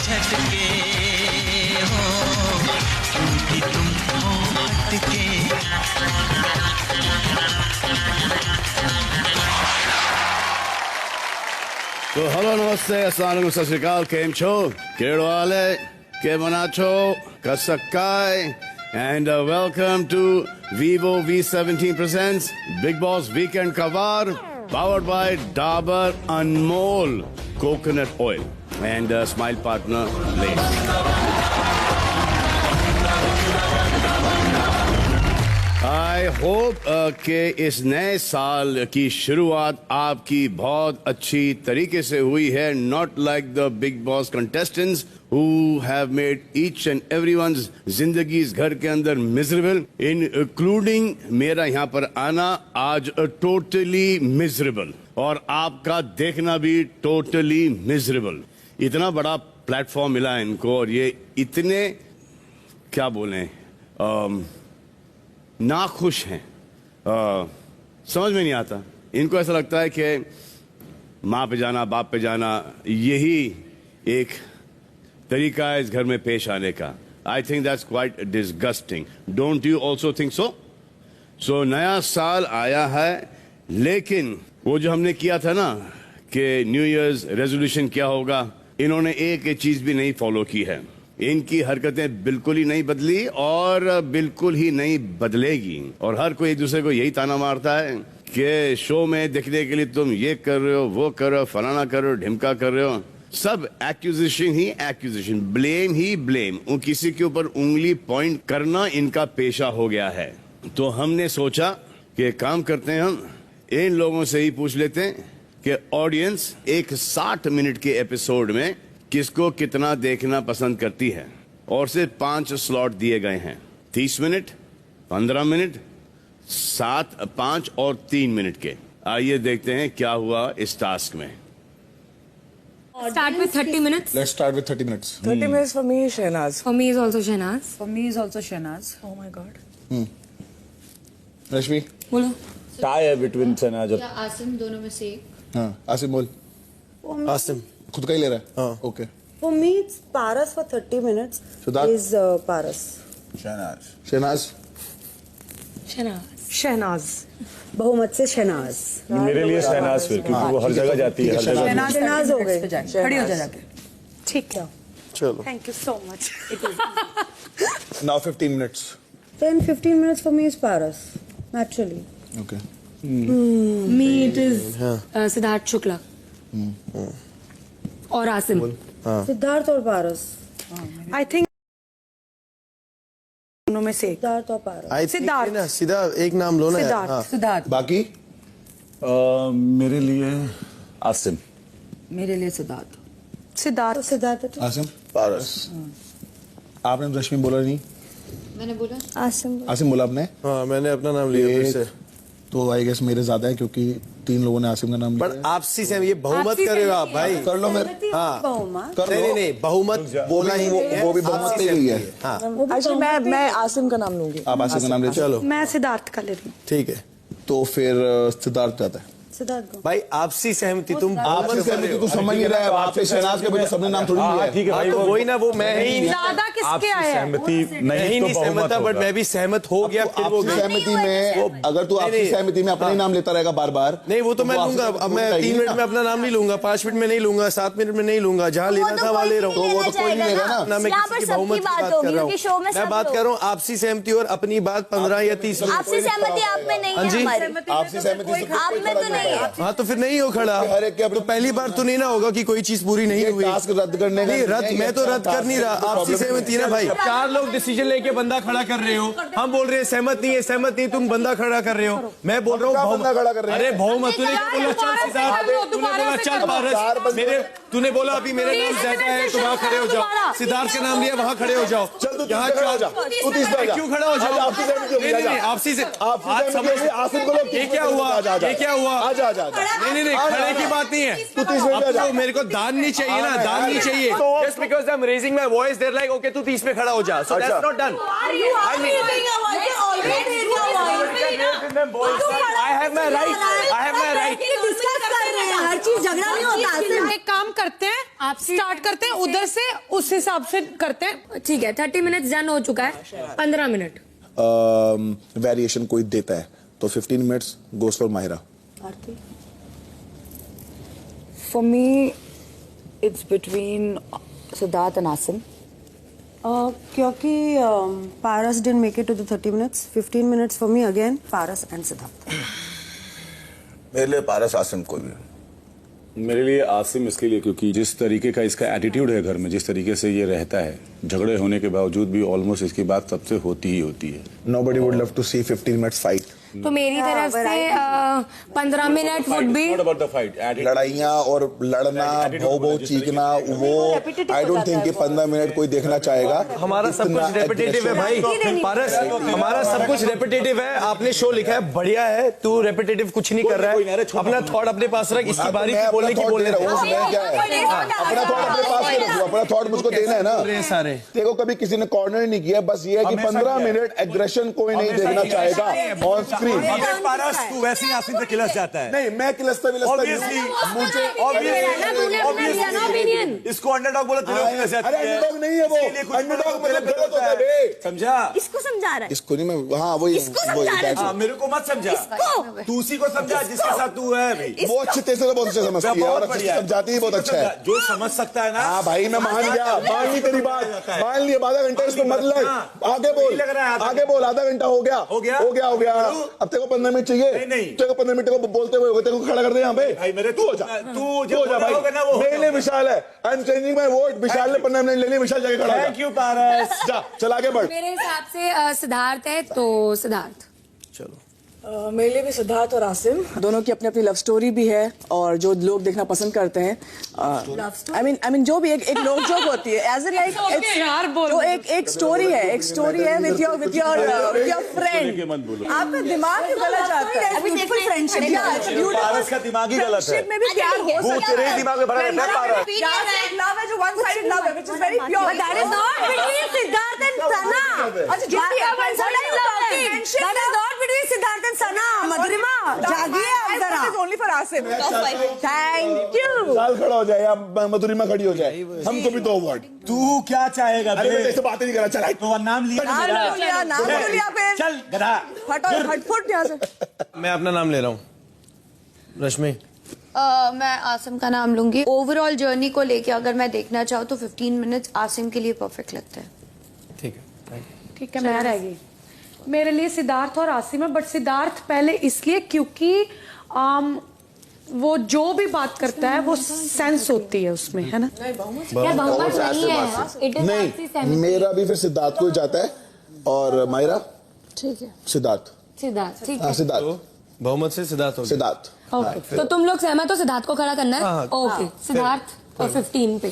झटके हो, क्योंकि तुम हो हटके। तो हेलो नमस्ते अस्सलाम वालेकुम सत श्री अकाल केम छो केड़ो हाल है के मना छो कसक्काय and welcome to Vivo V17 presents Big Boss Weekend Kavar powered by Dabur Anmol Coconut Oil and Smile Partner Lace. I hope कि इस नए साल की शुरुआत आपकी बहुत अच्छी तरीके से हुई है. Not like the big boss contestants who have made each and everyone's जिंदगी घर के अंदर मिजरेबल, इंक्लूडिंग मेरा यहाँ पर आना आज टोटली मिजरेबल और आपका देखना भी टोटली मिजरेबल. इतना बड़ा प्लेटफॉर्म मिला इनको और ये इतने क्या बोलें नाखुश हैं. समझ में नहीं आता. इनको ऐसा लगता है कि माँ पे जाना बाप पे जाना यही एक तरीका है इस घर में पेश आने का. I think that's quite disgusting. Don't you also think so? So नया साल आया है, लेकिन वो जो हमने किया था ना कि न्यू ईयर्स रेजोल्यूशन क्या होगा, इन्होंने एक चीज भी नहीं फॉलो की है. इनकी हरकतें बिल्कुल ही नहीं बदली और बिल्कुल ही नहीं बदलेगी. और हर कोई एक दूसरे को यही ताना मारता है कि शो में दिखने के लिए तुम ये कर रहे हो, वो कर रहे हो, फलाना कर रहे हो, ढिमका कर रहे हो. सब एक्यूजेशन ही एक्यूजेशन, ब्लेम ही ब्लेम. किसी के ऊपर उंगली पॉइंट करना इनका पेशा हो गया है. तो हमने सोचा कि काम करते हैं, हम इन लोगों से ही पूछ लेते हैं कि ऑडियंस एक 60 मिनट के एपिसोड में किसको कितना देखना पसंद करती है. और सिर्फ 5 स्लॉट दिए गए हैं. 30 मिनट, 15 मिनट, 7, 5 और 3 मिनट के. आइए देखते हैं क्या हुआ इस टास्क में. Start with 30 minutes. Let's start with 30 minutes. 30 minutes for me, Shehnaz. For me is also Shehnaz. For me is also Shehnaz. Oh my God. रश्मि, बोलो. tie है between शहनाज और या आसिम, दोनों में से एक. हाँ, आसिम बोल. आसिम खुद का ही ले रहा है. हाँ. Okay. For me, it's Paras for 30 minutes. Siddharth? Is Paras. Shehnaz. Shehnaz. Shehnaz. Shehnaz. बहुमत से शहनाज. मेरे लिए शहनाज फिर, क्योंकि वो हर जगह जाती है. हर जगह शहनाज हो गई. खड़ी हो जा जाके. ठीक है. चलो. Thank you so much. Now 15 minutes. 10-15 minutes for me is Paras. Naturally. Okay. Me it is Siddharth Shukla. और आसिम. सिद्धार्थ और पारस. I think दोनों में से सिद्धार्थ और पारस. सिद्धार्थ ना, सीधा एक नाम लो ना. सिद्धार्थ. सिद्धार्थ. बाकी मेरे लिए आसिम. मेरे लिए सिद्धार्थ. सिद्धार्थ. सिद्धार्थ. आसिम. पारस. आपने रश्मि बोला नहीं. मैंने बोला आसिम. आसिम बोला आपने. हाँ, मैंने अपना नाम लिया फिर से. तो आई गेस मेरे ज्यादा है क्योंकि 3 लोगों ने आसिम का नाम लिया. पर आपसी से ये बहुमत कर रहे हो आप भाई. कर लो मेरे. हाँ. बहुमत. नहीं बहुमत बोला ही वो भी बहुमत पे ही है. हाँ. Actually, मैं आसिम का नाम लूंगी. आप आसिम का नाम ले. चलो मैं सिद्धार्थ का ले रही हूँ. ठीक है. तो फिर सिद्धार्थ जाता है. सिद्धार्थ को. भाई आपसी सहमति तुम आपसी सहमति तू समझ नहीं रहा है. आपसे शहनाज के बजाय सबने नाम थोड़ी लिया है. ठीक है भाई, तो वही ना, वो मैं ही ज्यादा किसके आए हैं? सहमति नहीं सहमत था, बट मैं भी सहमत हो गया. फिर वो आपसी सहमति में अगर तू आपसी सहमति में अपना ही नाम लेता रहेगा बार बार. नहीं, वो तो मैं लूंगा. अब मैं 3 मिनट में अपना नाम नहीं लूंगा, 5 मिनट में नहीं लूंगा, 7 मिनट में नहीं लूंगा. जहाँ लेना था वहाँ ले रहा हूँ. तो वो तो कोई नहीं लेगा ना. ना मैं किसी की बहुमत की बात कर रहा हूँ. मैं बात कर रहा हूँ आपसी सहमति और अपनी बात 15 या 30 मिनट. आपसी सहमति आप में नहीं है. हमारी आपसी सहमति आप में तो नहीं है. हाँ, तो फिर नहीं हो खड़ा. तो पहली बार तो नहीं ना होगा कि कोई चीज पूरी नहीं हुई. टास्क रद्द करने का नहीं, रद्द मैं तो रद्द कर नहीं रहा. आपसी सहमति ना भाई. 4 लोग डिसीजन लेके बंदा खड़ा कर रहे हो. हम बोल रहे हैं सहमत नहीं है, सहमत नहीं. तुम बंदा खड़ा कर रहे हो. मैं बोल रहा हूँ बंदा खड़ा कर रहे हैं. अरे बहुमत. तूने क्या बोला? चल सिद्धार्थ. तूने बोला चल पारस. मेरे तूने बोला अभी मेरा नाम ज्यादा है तो वहाँ खड़े हो जाओ. सिद्धार्थ का नाम लिया, वहाँ खड़े हो जाओ. चल तू यहाँ खड़ा हो जा. तू 30 पे आ जा. क्यों खड़ा हो जाओ? आपसी सहमति होगी. नहीं, आपसी से आसिम को लोग. ये क्या हुआ? ये क्या हुआ? आजा आजा. नहीं, खड़े की बात नहीं है. तू 30 पे आ जा. तो मेरे को दान नहीं चाहिए ना. दान नहीं चाहिए. Just because I'm raising my voice, they're like, okay, तू 30 पे खड़ा हो जा. So that's not done. I have my right. हर चीज झगड़ा नहीं होता. एक काम करते हैं, आप स्टार्ट करते हैं उधर से, उस हिसाब से करते हैं। ठीक है, 30 मिनट्स डन हो चुका है। 15 मिनट वेरिएशन कोई देता है तो 15 minutes goes for Mahira. For me, it's between Siddharth and Asim. क्योंकि पारस didn't make it to the 30 minutes. 15 minutes for me again, Paras and Siddharth. मेरे लिए पारस आसिम कोई भी। मेरे लिए आसिम इसके लिए क्योंकि जिस तरीके का इसका एटीट्यूड है घर में, जिस तरीके से ये रहता है, झगड़े होने के बावजूद भी ऑलमोस्ट इसकी बात सबसे होती ही होती है। Nobody would love to see 15 minutes fight. तो मेरी तरफ से 15 minute would be Not about the fight. लड़ाइयाँ और लड़ना, भौ चीखना, वो आई डोंट थिंक कि 15 मिनट कोई देखना चाहेगा। हमारा सब कुछ रेपिटेटिव है भाई पारस, हमारा सब कुछ रेपिटेटिव है। आपने शो लिखा है, बढ़िया है। तू रेपिटेटिव कुछ नहीं कर रहा है, अपना थॉट अपने पास रख। इसकी बारी थी बोलने की, बोलने दे। अपना थॉट अपने पास ही रखो, अपना थॉट मुझको देना है ना। सारे देखो कभी किसी ने कॉर्नर नहीं किया, बस ये है कि 15 मिनट एग्रेशन कोई नहीं देखना चाहेगा ऑन स्क्रीन। पारस तू वैसे ही आसिम से खिलस जाता है। नहीं, मैं खिलसता Obviously, मुझे इसको अंडरडॉग बोला, तेरे को खिलस जाती अरे है। अंडरडॉग नहीं है वो, अंडरडॉग मतलब गलत होता है बे। समझा? इसको समझा रहा है। इसको नहीं, मैं हाँ वही हाँ, मेरे को मत समझा, तू उसी को समझा जिसके साथ तू है भाई। वो अच्छे तेरे से बहुत अच्छे समझती है और अच्छे से समझाती है, बहुत अच्छा है। जो समझ सकता है ना। हाँ भाई मैं मान गया, मान ली तेरी बात, मान ली। आधा घंटा इसमें मत लग, आगे बोल, आगे बोल। आधा घंटा हो गया, हो गया, हो गया। अब तेरे को 15 मिनट चाहिए। नहीं, तेरे को 15 मिनट को बोलते हुए तेरे को खड़ा कर दे यहाँ पे। भाई मेरे तू हो जा, तू हो जा भाई। मेरे लिए विशाल है, I am changing my vote. Vishal ने 15 मिनट ले लिए, विशाल जाके खड़ा हो जा। थैंक यू पारस। जा, चल आगे बढ़। मेरे हिसाब से सिद्धार्थ है, तो सिद्धार्थ। मेरे लिए भी सिद्धार्थ और आसिम, दोनों की अपनी अपनी लव स्टोरी भी है और जो लोग देखना पसंद करते हैं। आई मीन जो भी एक नोक जोक होती है, एज लाइक जो एक स्टोरी है, एक स्टोरी है विद योर फ्रेंड। आपका दिमाग क्यों गलत जाता है? फ्रेंडशिप पारस का दिमाग ही गलत है। में भी प्यार हो वो सकता तेरे है। दिमाग में भरा रहता है पारस। लव है जो वन साइड लव है, which is very pure. But that is not between Siddharth and Sana. अच्छा जो भी आप What are you talking? That is not between Siddharth and Sana. मधुरिमा, जागिए आप जरा. It is only for Asim. Thank you. साल खड़ा हो जाए या मधुरिमा खड़ी हो जाए, हमको भी 2 वर्ड। तू क्या चाहेगा? अरे मैं ऐसे बातें नहीं कर रहा, चल तो नाम लिया ना मेरा। नाम तो लिया फिर। चल गधा। हटफुट यहाँ से। मैं अपना नाम ले रहा हूँ, रश्मि। मैं आसिम का नाम लूंगी। ओवरऑल जर्नी को लेके अगर मैं देखना चाहूँ तो 15 मिनट्स आसिम के लिए परफेक्ट लगता है। ठीक है, ठीक है, मैं रहेगी। मेरे लिए सिद्धार्थ और आसिम है, बट सिद्धार्थ पहले इसलिए क्योंकि वो जो भी बात करता है वो सेंस होती है उसमें, है ना? नहीं, मेरा भी फिर सिद्धार्थ को जाता है और मायरा ठीक है, सिद्धार्थ। सिद्धार्थ ठीक हाँ है। सिद्धार्थ, बहुमत से सिद्धार्थ हो गया। सिद्धार्थ। ओके, तो तुम लोग सहमत हो सिद्धार्थ को खड़ा करना है? ओके, सिद्धार्थ और 15 पे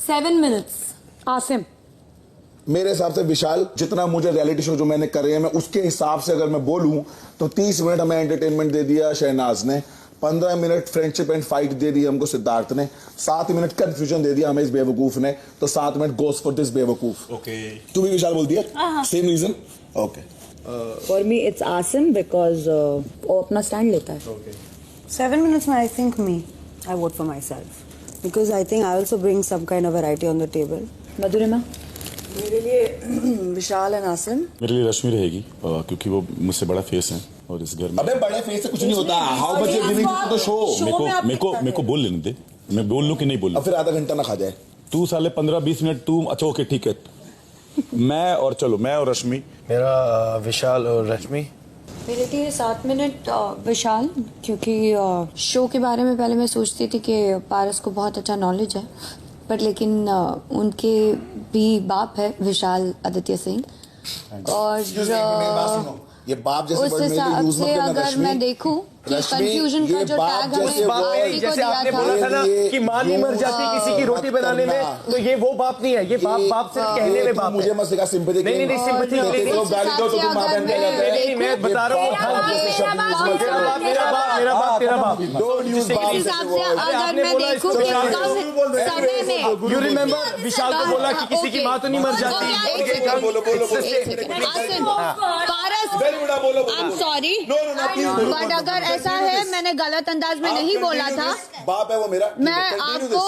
7 मिनट्स आसिम। मेरे हिसाब से विशाल, जितना मुझे रियलिटी शो जो मैंने करे हैं, मैं उसके हिसाब से अगर मैं बोलूं तो 30 मिनट हमें एंटरटेनमेंट दे दिया शहनाज ने, 15 मिनट फ्रेंडशिप एंड फाइट दे दी हमको सिद्धार्थ ने, 7 मिनट कंफ्यूजन दे दिया हमें इस बेवकूफ ने, तो 7 मिनट गोस फॉर दिस बेवकूफ। ओके, तू भी विशाल बोल दिया, same reason. Okay, for me it's Asim because वो अपना स्टैंड लेता है। 7 minutes, I think me. I vote for myself because I think I also bring some kind of variety on the table. मधुरिमा? मेरे लिए विशाल एंड आसिम। मेरे लिए रश्मि रहेगी क्योंकि वो मुझसे बड़ा फेस है और इस घर में। अबे बड़े फेस से कुछ नहीं होता। How much you giving to the show? मेरे को बोल लेने दे, मैं बोल लूं कि नहीं बोल लूं। अब फिर आधा घंटा ना खा जाए तू साले 15-20 मिनट तू। अच्छा ओके ठीक है, मैं और रश्मि। मेरा विशाल और रश्मि। मेरे लिए 7 मिनट विशाल, क्योंकि शो के बारे में पहले मैं सोचती थी कि पारस को बहुत अच्छा नॉलेज है, पर लेकिन उनके भी बाप है विशाल आदित्य सिंह, और ये बाप जैसे उस हिसाब से अगर मैं देखूं कि कंफ्यूजन का जो टैग हमें जैसे आपने बोला था ना कि माँ नहीं मर जाती किसी की रोटी बनाने में, तो ये वो बाप नहीं है, ये बाप सिर्फ कहने में बाप। मुझे मत सिखा सिंपैथी। नहीं सिंपैथी गाली दो तो तुम माँ बहन क्या कहते हैं? मैं बता रहा हूँ मेरा बाप तेरा बाप। डोंट यूज बाप हिसाब से अगर मैं देखूं कि समय में यू रिमेम्बर विशाल को बोला कि किसी की माँ तो नहीं मर जाती। पारस, आई एम सॉरी, बट अगर ऐसा है, मैंने गलत अंदाज में नहीं बोला था। बाप है वो मेरा। मैं आपको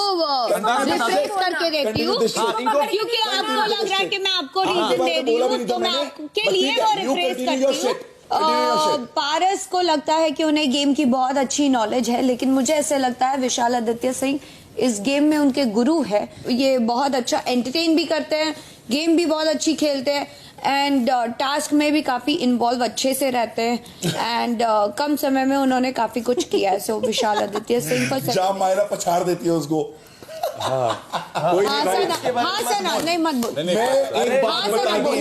रिफ्रेश करके देती हूँ, क्योंकि आपको लग रहा है कि मैं आपको रीजन दे रही हूँ, तो मैं आपके लिए वो रिफ्रेश करती हूँ। पारस को लगता है कि उन्हें गेम की बहुत अच्छी नॉलेज है, लेकिन मुझे ऐसे लगता है विशाल आदित्य सिंह इस गेम में उनके गुरु है। ये बहुत अच्छा एंटरटेन भी करते हैं, गेम भी बहुत अच्छी खेलते हैं, एंड टास्क में भी काफी इन्वॉल्व अच्छे से रहते हैं, एंड कम समय में उन्होंने काफी कुछ किया है। सो विशाल आदित्य सिंह को जहाँ मायरा पछाड़ देती है उसको। सना नहीं मत बोल। मैं एक बात बता दूं,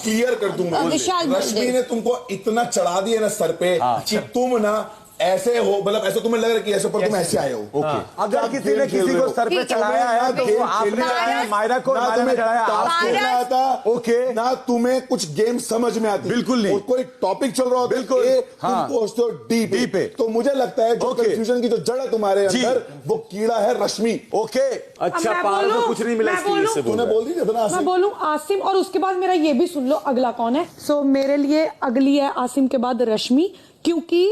क्लियर कर दूंगा। विशाल रश्मि ने तुमको इतना चढ़ा दिया ना सर पे कि तुम ना ऐसे हो, मतलब ऐसे तुम्हें लग रहा है कि ऐसे पर तुम ऐसे आए हो। अगर किसी ने किसी को सर पे चढ़ाया है तो वो आपने मायरा को चढ़ाया था। ओके ना, तुम्हें कुछ गेम समझ में आती, बिल्कुल नहीं। कोई टॉपिक चल रहा होता है, तुम पहुंचते हो डी पे। तो मुझे लगता है जो कंफ्यूजन की जो जड़ है तुम्हारे अंदर, वो कीड़ा है रश्मि। ओके, अच्छा पारस को कुछ नहीं मिला इसके लिए तूने बोल दी ना। मैं बोलूं आसिम, और उसके बाद मेरा ये भी सुन लो अगला कौन है। सो मेरे लिए अगली है आसिम के बाद रश्मि, क्योंकि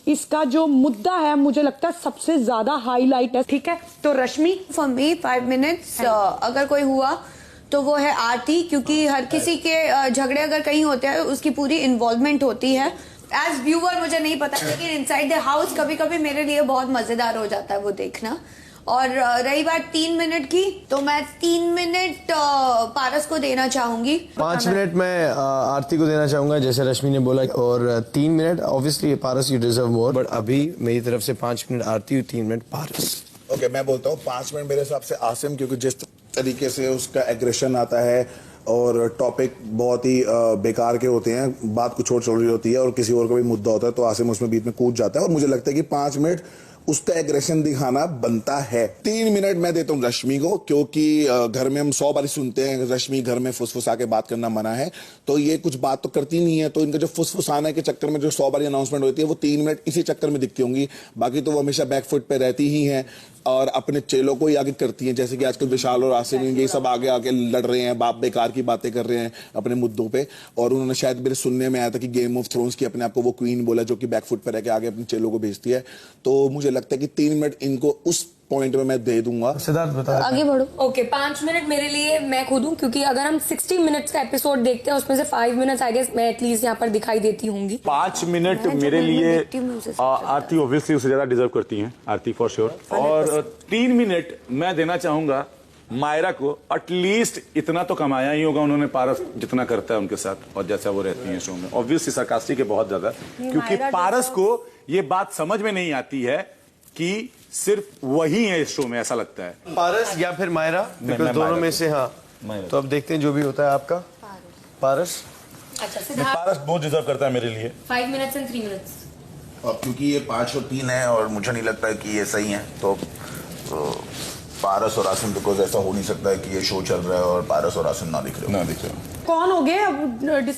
इसका जो मुद्दा है मुझे लगता है सबसे ज्यादा हाईलाइट है। ठीक है, तो रश्मि। फॉर मी 5 मिनट्स अगर कोई हुआ तो वो है आरती, क्योंकि हर किसी के झगड़े अगर कहीं होते हैं उसकी पूरी इन्वॉल्वमेंट होती है। एज व्यूअर मुझे नहीं पता, लेकिन इनसाइड द हाउस कभी कभी मेरे लिए बहुत मजेदार हो जाता है वो देखना। और रही बात 3 मिनट की, तो मैं 3 मिनट पारस को देना चाहूंगी। 5 मिनट मैं आरती को देना चाहूंगा, जैसे रश्मि ने बोला, और 3 minute obviously Paras you deserve more, but अभी मेरी तरफ से 5 मिनट आरती, 3 मिनट पारस। ओके, मैं बोलता हूँ 5 मिनट मेरे हिसाब से आसिम, क्योंकि जिस तरीके से उसका एग्रेशन आता है और टॉपिक बहुत ही बेकार के होते हैं, बात कुछ और चल रही होती है और किसी और का भी मुद्दा होता है, तो आसिम उसमें बीच में कूद जाता है। और मुझे लगता है कि 5 मिनट उसका एग्रेशन दिखाना बनता है। 3 मिनट मैं देता हूँ रश्मि को, क्योंकि घर में हम 100 बार सुनते हैं रश्मि घर में फुसफुसा के बात करना मना है, तो ये कुछ बात तो करती नहीं है, तो इनका जो फुसफुसाने के चक्कर में जो 100 बार अनाउंसमेंट होती है वो 3 मिनट इसी चक्कर में दिखती होंगी। बाकी तो वो हमेशा बैकफुट पे रहती ही हैं और अपने चेलों को ही आगे करती हैं, जैसे कि आजकल विशाल और आसिम ये सब आगे आके लड़ रहे हैं, बाप बेकार की बातें कर रहे हैं अपने मुद्दों पे। और उन्होंने शायद मेरे सुनने में आया था कि गेम ऑफ थ्रोन्स की अपने आप को वो क्वीन बोला, जो कि बैकफुट पे रह के आगे अपने चेलों को भेजती है। तो मुझे लगता है कि 3 मिनट इनको उस पॉइंट में मैं दे दूंगा। सिद्धार्थ बता। आगे बढ़ो। ओके, 5 मिनट मेरे लिए मैं खुद हूँ, क्योंकि अगर हम 60 मिनट्स का एपिसोड देखते हैं उसमें से 5 मिनट्स आई गेस मैं एटलीस्ट यहाँ पर दिखाई देती होंगी। 5 मिनट मेरे लिए आरती ऑब्वियसली उससे ज्यादा डिजर्व करती हैं, आरती फॉर श्योर। और 3 मिनट मैं देना चाहूंगा मायरा को। एटलीस्ट इतना तो कमाया ही होगा उन्होंने पारस जितना करता है उनके साथ और जैसा वो रहती है शो में। ऑब्वियसली सरकास्टिक है बहुत ज्यादा, क्योंकि पारस को ये बात समझ में नहीं आती है कि सिर्फ वही है इस शो में, ऐसा लगता है। पारस या फिर मायरा, बिकॉज़ दोनों में से। हाँ, तो अब देखते हैं जो भी होता है आपका। पारस। अच्छा, पारस बहुत डिजर्व करता है मेरे लिए। 5 मिनट्स एंड 3 मिनट्स। अब क्योंकि ये 5 और 3 है और मुझे नहीं लगता है कि ये सही है, तो पारस और आसिम, बिकॉज ऐसा हो नहीं सकता है कि ये शो चल रहा है और पारस और आसिम ना दिख रहे हो। कौन हो गए अब?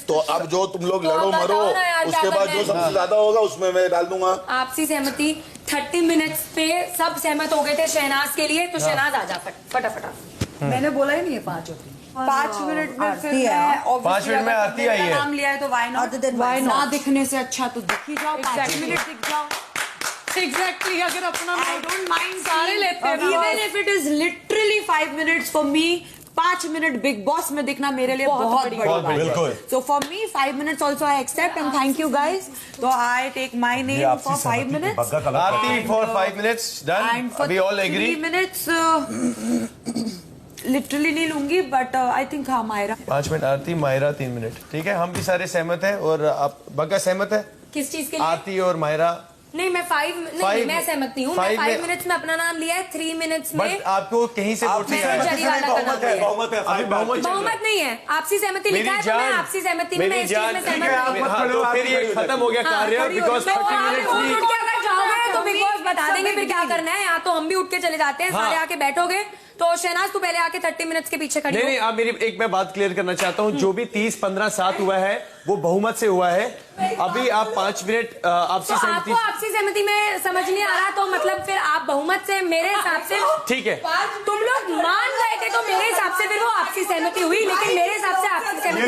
तो अब जो तुम लोग लड़ो मरो, उसके बाद जो सबसे ज्यादा होगा उसमें मैं डाल दूंगा। आपसी सहमति 30 मिनट्स पे सब सहमत हो गए थे शहनाज के लिए, तो शहनाज आ जा फटाफट। मैंने बोला ही नहीं है 5 होती। 5 मिनट में फिर मैं 5 मिनट में आरती आई है। नाम लिया है तो वाई नॉट। ना दिखने से अच्छा तो दिख ही जाओ, 5 मिनट दिख जाओ। एग्जैक्टली, अगर अपना आई डोंट माइंड सारे लेते हैं, even if it is literally 5 minutes for me, 5 minute Bigg Boss में दिखना मेरे लिए बहुत बड़ी बात है। So for me 5 minutes also I accept and thank you guys. तो I take my name for 5 minutes. Aarti for 5 minutes done. अभी ऑल एग्री। 3 मिनट्स लिटरली नहीं लूंगी, बट आई थिंक हाँ मायरा। 5 minute Aarti, Myra 3 minute. ठीक है, हम भी सारे सहमत हैं। और आप बग्गा सहमत है किस चीज के लिए? आरती और मायरा। नहीं, मैं 5 नहीं, मैं सहमत नहीं हूँ। मैं 5 मिनट्स में अपना नाम लिया है, 3 मिनट्स में बट आपको कहीं से वोट नहीं आया। बहुमत नहीं है, आपसी सहमति लिखा है, तो मैं आपसी सहमति में मैं इस चीज में सहमत नहीं हूँ। फिर ये खत्म हो गया कार्य, बिकॉज 30 मिनट्स जाओगे तो बिग बॉस बता देंगे फिर क्या करना है। यहाँ तो हम भी उठ के चले जाते हैं, सारे आके बैठोगे। तो शहनाज तू पहले आके 30 मिनट्स के पीछे खड़ी। नहीं, आप मेरी एक मैं बात क्लियर करना चाहता हूँ। जो भी 30-15-7 हुआ है वो बहुमत से हुआ है। अभी आप 5 मिनट आपसी सहमति, आपको आपसी सहमति में समझ नहीं आ रहा, तो मतलब फिर आप बहुमत से मेरे हिसाब से ठीक है। तुम लोग मान रहे थे तो मेरे हिसाब से फिर वो आपसी सहमति हुई, लेकिन मेरे हिसाब से आपसी सहमति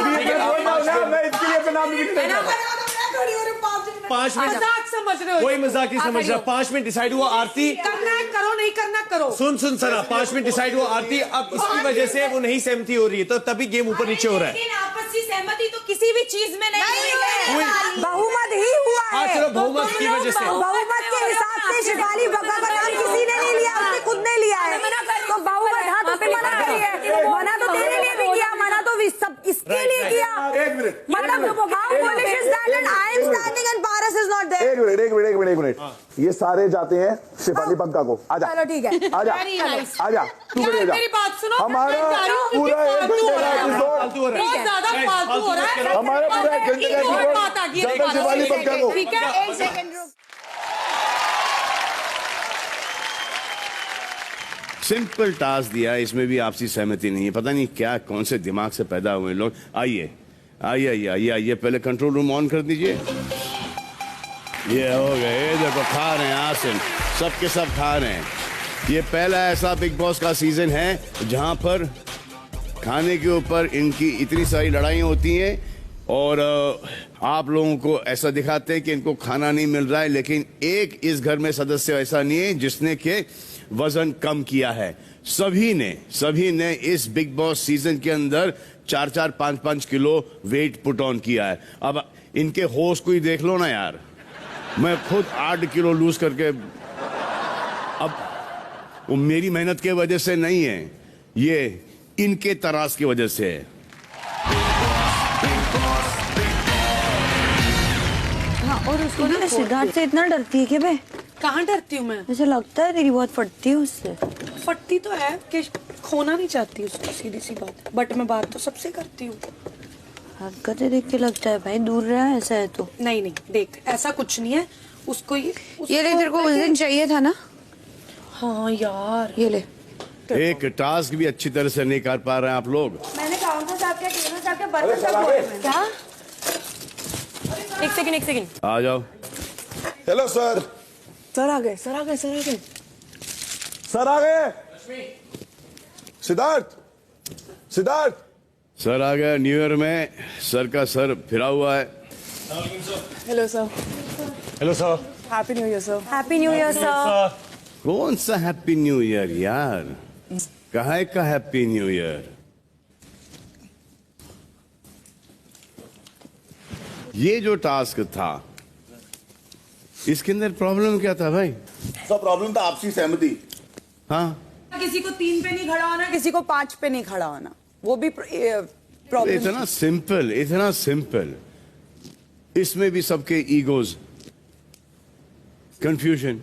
खड़ी हो रही हूँ 5 मिनट। 5 मिनट मजाक समझ रहे हो? कोई मजाक नहीं समझ रहा। 5 मिनट डिसाइड हुआ आरती। करना है करो, नहीं करना करो। सुन सना, 5 मिनट डिसाइड हुआ आरती। अब इसकी वजह से वो नहीं सहमति हो रही है, तो तभी गेम ऊपर नीचे हो रहा है। लेकिन आपसी सहमति तो किसी भी चीज में नहीं हुई है। बहुमत ही हुआ हाँ है। चलो, बहुमत की वजह से बहुमत के हिसाब से शिफाली बग्गा का नाम किसी ने नहीं लिया, उसने खुद ने लिया है। तो बहुमत, हाँ तो मना करी है। मना तो तेरे लिए भी किया, मना तो सब इसके लिए किया। एक मिनट, मतलब how foolish is that and I am standing and Paras is not there. एक मिनट। ये सारे जाते हैं शिफाली बग्गा को। आजा, चलो ठीक है। आजा, आजा, तू खड़ी हो जा। मेरी बात सुनो। हमारा पूरा 1 घंटे का एपिसोड, बहुत ज्यादा फालतू हो रहा है। हमारा पूरा 1 घंटे का एपिसोड ज्यादा शिफाली बग्गा को। ठीक है, 1 सेकंड रुक। सिंपल टास्क दिया, इसमें भी आपसी सहमति नहीं है। पता नहीं क्या, कौन से दिमाग से पैदा हुए लोग। आइए आइए आइए आइए आइए, पहले कंट्रोल रूम ऑन कर दीजिए। ये हो गए, ये देखो खा रहे हैं आसिम, सबके सब खा रहे हैं। ये पहला ऐसा बिग बॉस का सीजन है जहां पर खाने के ऊपर इनकी इतनी सारी लड़ाई होती हैं और आप लोगों को ऐसा दिखाते हैं कि इनको खाना नहीं मिल रहा है, लेकिन एक इस घर में सदस्य ऐसा नहीं है जिसने के वजन कम किया है। सभी ने इस बिग बॉस सीजन के अंदर 4-4, 5-5 किलो वेट पुट ऑन किया है। अब इनके होस्ट को ही देख लो ना यार, मैं खुद 8 किलो लूज करके, अब वो मेरी मेहनत की वजह से नहीं है, ये इनके तरास की वजह से है। हाँ, और उसको ना सिद्धार्थ से इतना डरती है कि बे? कहाँ डरती हूँ मैं? मुझे लगता है तेरी बहुत फटती है उससे। फटती तो है कि खोना नहीं चाहती उसकी, सीधी सी बात। बट मैं बात तो सबसे करती हूँ। हरकतें देख के लगता है भाई दूर रहा है, ऐसा है तो। नहीं नहीं, देख ऐसा कुछ नहीं है। उसको ये ले, तेरे को उस दिन चाहिए था ना। हाँ यार, ये ले। एक टास्क भी अच्छी तरह से नहीं कर पा रहे हैं आप लोग। मैंने काउंटर साहब के ट्रेनर साहब के बर्तन सब बोले मैंने। क्या? एक सेकंड। आ जाओ। Hello sir. सर आ गए। सर आ गए। सिद्धार्थ सर आ गया। न्यू ईयर में सर का सर फिरा हुआ है। Hello sir. Happy new year sir. Happy new year sir. कौन सा हैप्पी न्यू ईयर यार, कहाँ का हैप्पी न्यू ईयर? ये जो टास्क था, इसके अंदर प्रॉब्लम क्या था भाई? सब प्रॉब्लम था आपसी सहमति। हाँ, किसी को 3 पे नहीं खड़ा होना, किसी को 5 पे नहीं खड़ा होना, वो भी प्रॉब्लम। इतना सिंपल, इसमें भी सबके ईगोज, कंफ्यूजन।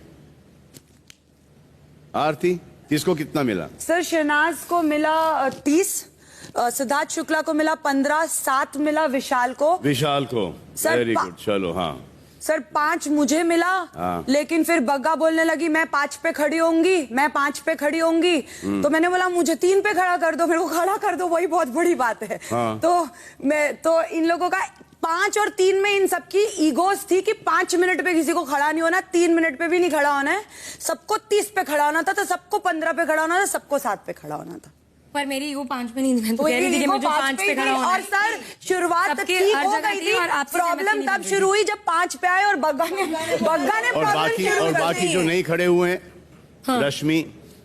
आरती, किसको कितना मिला? सर शहनाज को मिला 30, सिद्धार्थ शुक्ला को मिला 15, 7 मिला विशाल को। सर वेरी गुड, चलो। हाँ सर 5 मुझे मिला। हाँ। लेकिन फिर बग्गा बोलने लगी मैं 5 पे खड़ी होंगी, तो मैंने बोला मुझे 3 पे खड़ा कर दो, मेरे को खड़ा कर दो, वही बहुत बड़ी बात है। हाँ। तो इन लोगों का 5 और 3 में इन सबकी ईगोस थी कि 5 मिनट पे किसी को खड़ा नहीं होना, 3 मिनट पे भी नहीं खड़ा होना है, सबको 30 पे खड़ा होना था, तो सबको 15 पे खड़ा होना था, सबको 7 पे खड़ा होना था। पर मेरी ईगो 5 पे नहीं, मैं तो कह रही थी कि मुझे 5 पे खड़ा होना है। और सर शुरुआत सबकी ठीक हर हो जगह गई थी और थी, आपसे प्रॉब्लम सहमति तब नहीं शुरू हुई जब 5 पे आए और बग्गा ने और प्रॉब्लम बाकी जो नहीं खड़े हुए हैं, रश्मि,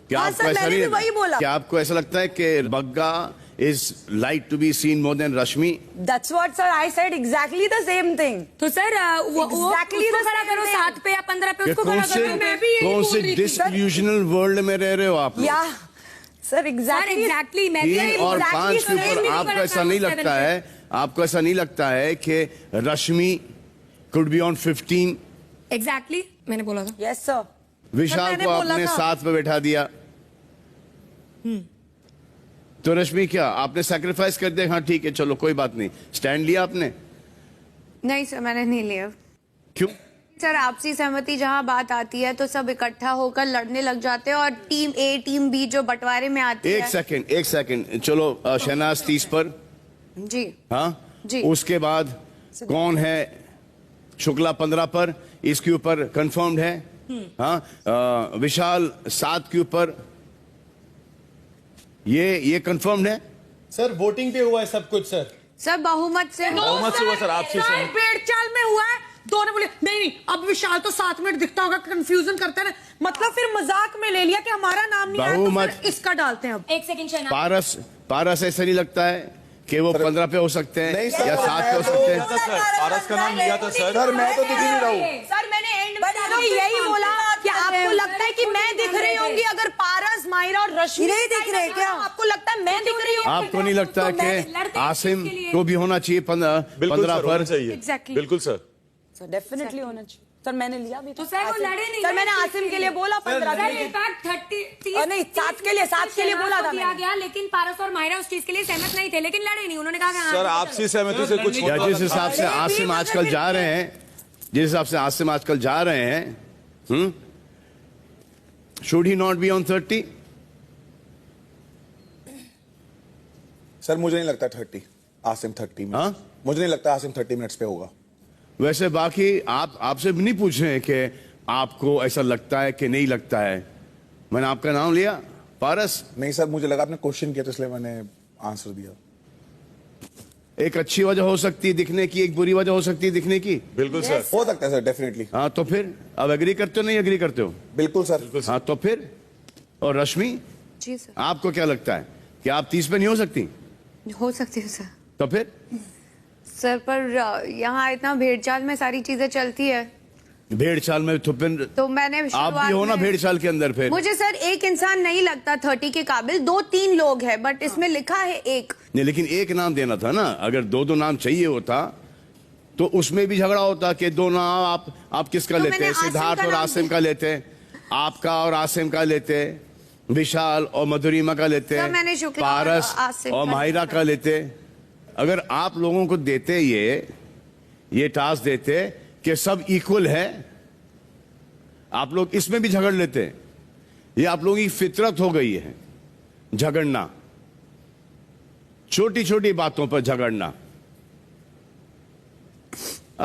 क्या हाँ, आपको सर, ऐसा मैंने नहीं, भी वही बोला। क्या आपको ऐसा लगता है कि Bagga is like to be seen more than Rashmi? That's what sir I said, exactly the same thing. तो सर वो Exactly उसको the खड़ा same करो thing. 7 पे या 15 पे, उसको खड़ा करो। मैं भी यही कौन बोल से रही थी। डिसइल्यूशनल वर्ल्ड में रह रहे हो आप लोग? या सर सर एग्जैक्टली एग्जैक्टली, मैं भी 3 यही और बोल रही 5 के थी। ऊपर आपको ऐसा नहीं लगता है, कि रश्मि could be on 15? एग्जैक्टली, मैंने बोला था। Yes sir. विशाल को आपने 7 पे बैठा दिया, तो रश्मि क्या आपने सैक्रिफाइस कर दिया? हाँ ठीक है, चलो कोई बात नहीं, स्टैंड लिया आपने? नहीं सर, मैंने नहीं लिया। क्यों? सर आपसी सहमति जहाँ बात आती है तो सब इकट्ठा होकर लड़ने लग जाते हैं, और टीम ए टीम बी जो बंटवारे में आती है। एक सेकंड, चलो शहनाज 30 पर। जी हाँ जी। उसके बाद कौन है? शुक्ला 15 पर, इसके ऊपर कंफर्म्ड है। हाँ, विशाल 7 के ऊपर, ये कंफर्म्ड है। सर वोटिंग पे हुआ है सब कुछ सर। सर बहुमत से बहुमत से हुआ सर, आपसे सहमत। भेड़चाल में हुआ है, दोनों बोले नहीं अब विशाल तो 7 मिनट दिखता होगा, कंफ्यूजन करता है ना, मतलब फिर मजाक में ले लिया कि हमारा नाम नहीं आया तो बहुमत। फिर इसका डालते हैं अब। एक सेकंड शहनाज, पारस ऐसा नहीं लगता है कि वो 15 पे हो सकते हैं नहीं सर, या 7 पे हो सकते हैं? पारस का नाम लिया था सर। मैं तो दिख ही नहीं रहा हूँ। सर मैंने एंड तो यही बोला कि आपको लगता है कि मैं दिख रही होंगी अगर पारस, मायरा और रश्मि नहीं दिख रहे क्या? आपको लगता है मैं दिख रही हूँ? आपको नहीं लगता तो मैं कि लड़ते आसिम इसके लिए। को भी होना चाहिए 15 पर? चाहिए Exactly. बिल्कुल सर। सर डेफिनेटली होना चाहिए सर, मैंने लिया भी तो सर वो लड़े नहीं। सर मैंने आसिम के लिए बोला 15 सर इनफैक्ट 30 नहीं, 7 के लिए बोला था दिया मैंने। गया, लेकिन पारस और मायरा उस चीज के लिए सहमत नहीं थे, लेकिन लड़े नहीं, उन्होंने कहा कि हाँ, सर ठीक है, आपसी सहमति से कुछ या जिस हिसाब से आसिम आजकल जा रहे हैं, जिस हिसाब से आसिम आजकल जा रहे हैं, should he not be on 30? Sir मुझे नहीं लगता 30 आसिम 30 में। हाँ? मुझे नहीं लगता आसिम 30 मिनट्स पे होगा। वैसे बाकी आपसे भी नहीं पूछ रहे हैं कि आपको ऐसा लगता है कि नहीं लगता है। मैंने आपका नाम लिया पारस। नहीं सर, मुझे लगा आपने क्वेश्चन किया तो इसलिए मैंने आंसर दिया। एक अच्छी वजह हो सकती है दिखने की, एक बुरी वजह हो सकती है दिखने की। बिल्कुल सर, हो सकता है सर, डेफिनेटली। हाँ तो फिर अब एग्री करते हो नहीं एग्री करते हो? बिल्कुल सर। हाँ तो फिर, और रश्मि जी सर, आपको क्या लगता है कि आप 30 पे नहीं हो सकती? हो सकती है सर। तो फिर सर पर यहाँ इतना भेड़चाल में सारी चीजें चलती है, भेड़ चाल में तो फिर तो मैंने आप शुरुआत भी हो ना में- भेड़ चाल के अंदर फिर। मुझे सर एक इंसान नहीं लगता 30 के काबिल, 2-3 लोग हैं, बट इसमें लिखा है एक। नहीं लेकिन एक नाम देना था ना, अगर दो नाम चाहिए होता तो उसमें भी झगड़ा होता कि 2 नाम आप किसका तो लेते मैंने हैं? आसिम सिद्धार्थ का और नाम आसिम का लेते, आपका और आसिम का लेते, विशाल और मधुरिमा का लेते, सर, मैंने शुक्ला और पारस आसिम और का माहिरा लिखा। का लेते। अगर आप लोगों को देते ये टास्क देते कि सब इक्वल है, आप लोग इसमें भी झगड़ लेते। ये आप लोगों की फितरत हो गई है झगड़ना, छोटी छोटी बातों पर झगड़ना।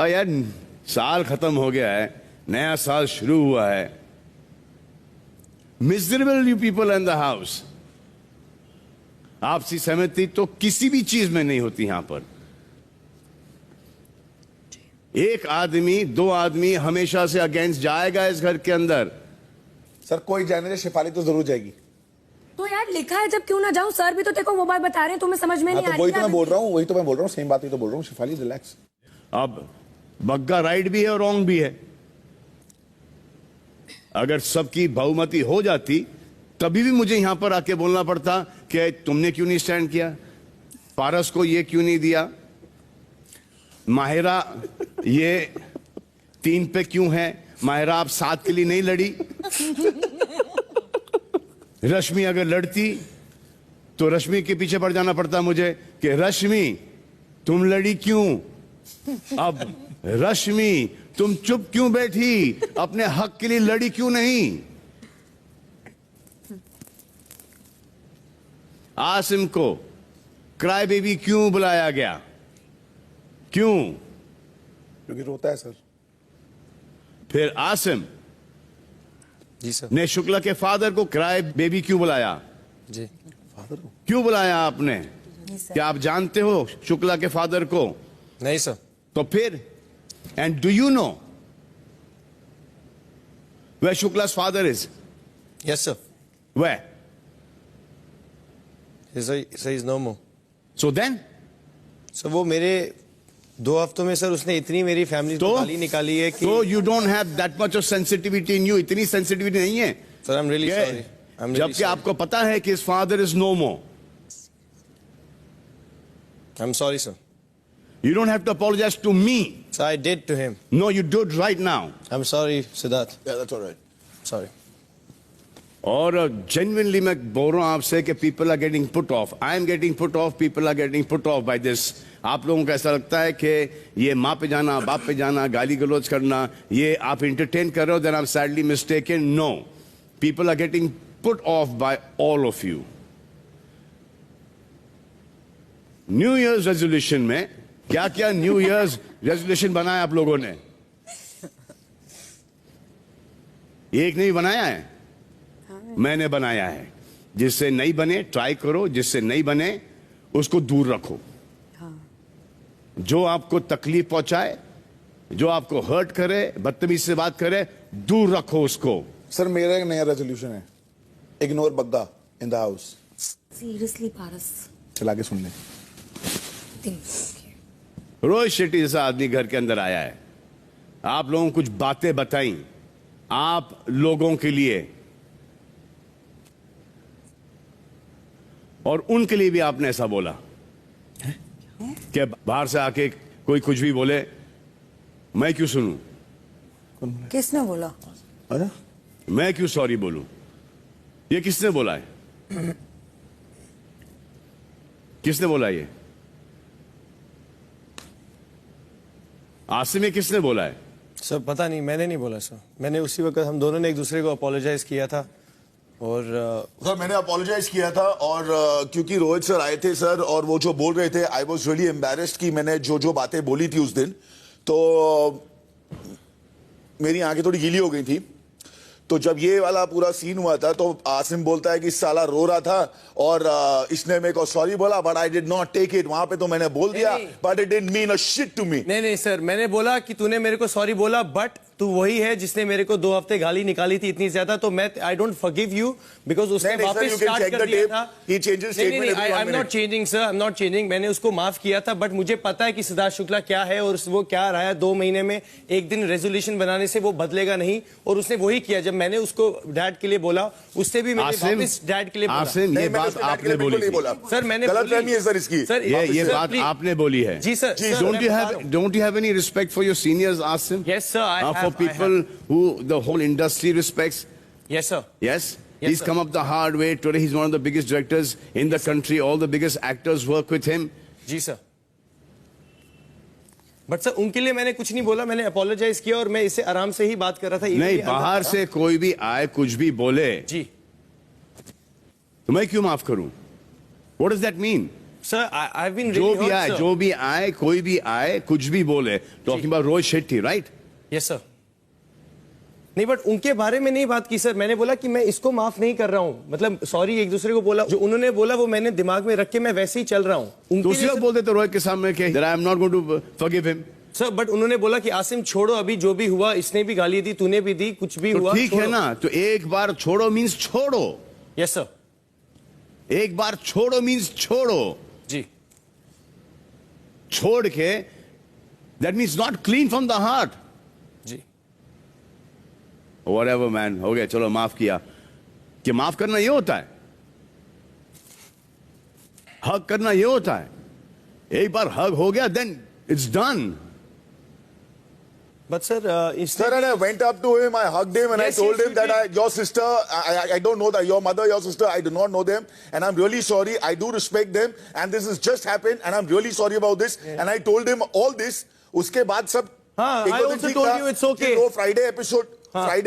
यार साल खत्म हो गया है, नया साल शुरू हुआ है। Miserable you people in the house. आपसी सहमति तो किसी भी चीज में नहीं होती यहां पर। एक आदमी 2 आदमी हमेशा से अगेंस्ट जाएगा इस घर के अंदर। सर कोई जाने दे, शेफाली तो जरूर जाएगी। तो यार लिखा है जब क्यों ना जाऊं? सर भी तो देखो वो बात बता रहे हैं, तुम्हें समझ में हाँ, नहीं तो आ वही रही तो मैं बोल रहा हूँ, सेम बात ही तो बोल रहा हूँ। शेफाली रिलैक्स। अब बग्गा राइट भी है और रॉन्ग भी है। अगर सबकी बहुमति हो जाती तभी भी मुझे यहां पर आके बोलना पड़ता कि तुमने क्यों नहीं स्टैंड किया, पारस को ये क्यों नहीं दिया, माहिरा ये 3 पे क्यों है, माहिरा आप 7 के लिए नहीं लड़ी। रश्मि अगर लड़ती तो रश्मि के पीछे पड़ जाना पड़ता मुझे कि रश्मि तुम लड़ी क्यों, अब रश्मि तुम चुप क्यों बैठी, अपने हक के लिए लड़ी क्यों नहीं। आसिम को क्राई बेबी क्यों बुलाया गया, क्यों? क्योंकि रोता है सर। फिर आसिम जी सर। ने शुक्ला के फादर को क्राई बेबी क्यों बुलाया? जी फादर को क्यों बुलाया आपने? क्या आप जानते हो शुक्ला के फादर को? नहीं सर। तो फिर, and do you know where Shukla's father is? Yes sir. Where? Sir is no more. So then? Sir वो मेरे 2 हफ्तों में सर उसने इतनी मेरी फैमिली तो गाली निकाली है कि तो you don't have that much of sensitivity in you, इतनी sensitivity नहीं है। सर आई एम रियली कि सॉरी। जबकि आपको पता है कि his father is no more. I am sorry sir. You don't have to apologize to me. Sir I did to him. No, you did right now. I am sorry Siddharth. That's alright. Sorry. और genuinely मैं बोल रहा हूं आपसे कि people are getting put off. I am getting put off. People are getting put off by this. आप लोगों को ऐसा लगता है कि ये माँ पे जाना, बाप पे जाना, गाली गलौज करना, ये आप entertain कर रहे हो, then I'm sadly mistaken. No. People are getting put off by all of you. New years resolution में क्या क्या न्यू ईयर्स रेजोल्यूशन बनाया आप लोगों ने? एक नहीं बनाया है, मैंने बनाया है। जिससे नहीं बने ट्राई करो, जिससे नहीं बने उसको दूर रखो। जो आपको तकलीफ पहुंचाए, जो आपको हर्ट करे, बदतमीज से बात करे, दूर रखो उसको। सर मेरा एक नया रेजोल्यूशन है, ignore Bagga in the house. Seriously Paras, चला के सुन ले। रोहित शेट्टी जैसा आदमी घर के अंदर आया है, आप लोगों को कुछ बातें बताई आप लोगों के लिए, और उनके लिए भी आपने ऐसा बोला कि बाहर से आके कोई कुछ भी बोले मैं क्यों सुनूं? किसने बोला? अरे मैं क्यों सॉरी बोलूं? ये किसने बोला है? किसने बोला ये? आसिम, ये किसने बोला है? सर पता नहीं, मैंने नहीं बोला सर। मैंने उसी वक्त हम दोनों ने एक दूसरे को अपोलोजाइज किया था और सर मैंने अपोलोजाइज किया था, और क्योंकि रोहित सर आए थे सर और वो जो बोल रहे थे, आई वॉज रियली एम्बेरेस्ड कि मैंने जो जो बातें बोली थी उस दिन, तो मेरी आंखें थोड़ी गीली हो गई थी। तो जब ये वाला पूरा सीन हुआ था तो आसिम बोलता है कि साला रो रहा था और इसने मेरे को सॉरी बोला, but I did not take it. वहां पे तो मैंने बोल दिया, but it didn't mean a shit to me. नहीं सर, मैंने बोला कि तूने मेरे को सॉरी बोला, बट तू वही है जिसने मेरे को 2 हफ्ते गाली निकाली थी इतनी ज्यादा, तो मैं I don't forgive you because उसने वापस स्टार्ट कर दिया था। I am not changing sir, I am not changing. मैंने उसको माफ किया था, बट मुझे पता है कि सिद्धार्थ शुक्ला क्या है और वो क्या रहा है। 2 महीने में एक दिन रेजोल्यूशन बनाने से वो बदलेगा नहीं, और उसने वही किया। जब मैंने उसको डैड के लिए बोला, उससे भी मैंने वापस डैड के लिए बोला। आसिम, ये बात आपने बोली थी सर, मैंने गलतफहमी है सर इसकी। सर ये बात आपने बोली है। जी sir. Don't you have any respect for your seniors, Asim? Yes sir, I have. For people who the whole industry respects. Yes sir. Yes? Yes, He's sir. come up the hard way. Today he's one of the biggest directors in the country. All the biggest actors work with him. जी sir. But sir उनके लिए मैंने कुछ नहीं बोला, मैंने apologise किया और मैं इससे आराम से ही बात कर रहा था। नहीं, बाहर से कोई भी आए कुछ भी बोले जी, तो मैं क्यों माफ करूं? What does that mean? Sir I've been जो really भी hurt, आए, sir. जो भी आए, कोई भी आए, कुछ भी बोले, talking about Rohit Shetty, right? Yes sir. नहीं, बट उनके बारे में नहीं बात की सर। मैंने बोला कि मैं इसको माफ नहीं कर रहा हूं, मतलब सॉरी एक दूसरे को बोला। जो उन्होंने बोला वो मैंने दिमाग में रख के मैं वैसे ही चल रहा हूं। दूसरे लोग बोलते तो रोहित के सामने कि that I am not going to forgive him. Sir but उन्होंने बोला कि आसिम छोड़ो, अभी जो भी हुआ, इसने भी गाली दी, तूने भी दी, कुछ भी हुआ ठीक है ना, तो एक बार छोड़ो मींस छोड़ो। Yes sir. एक बार छोड़ो मींस छोड़ो जी। छोड़ के that means not clean from the heart. जी। व्हाटएवर मैन, हो गया, चलो माफ किया। कि माफ करना ये होता है, हग करना ये होता है। एक बार हग हो गया then it's done. But sir, sir, and I went up to him, I hugged him, and Yes, I told yes, him that your sister, I don't know that, your mother, your sister, I do not know them, and I'm really sorry. I do respect them, and this has just happened, and I'm really sorry about this. And I told him all this. उसके बाद सब I also told you it's okay. वो Friday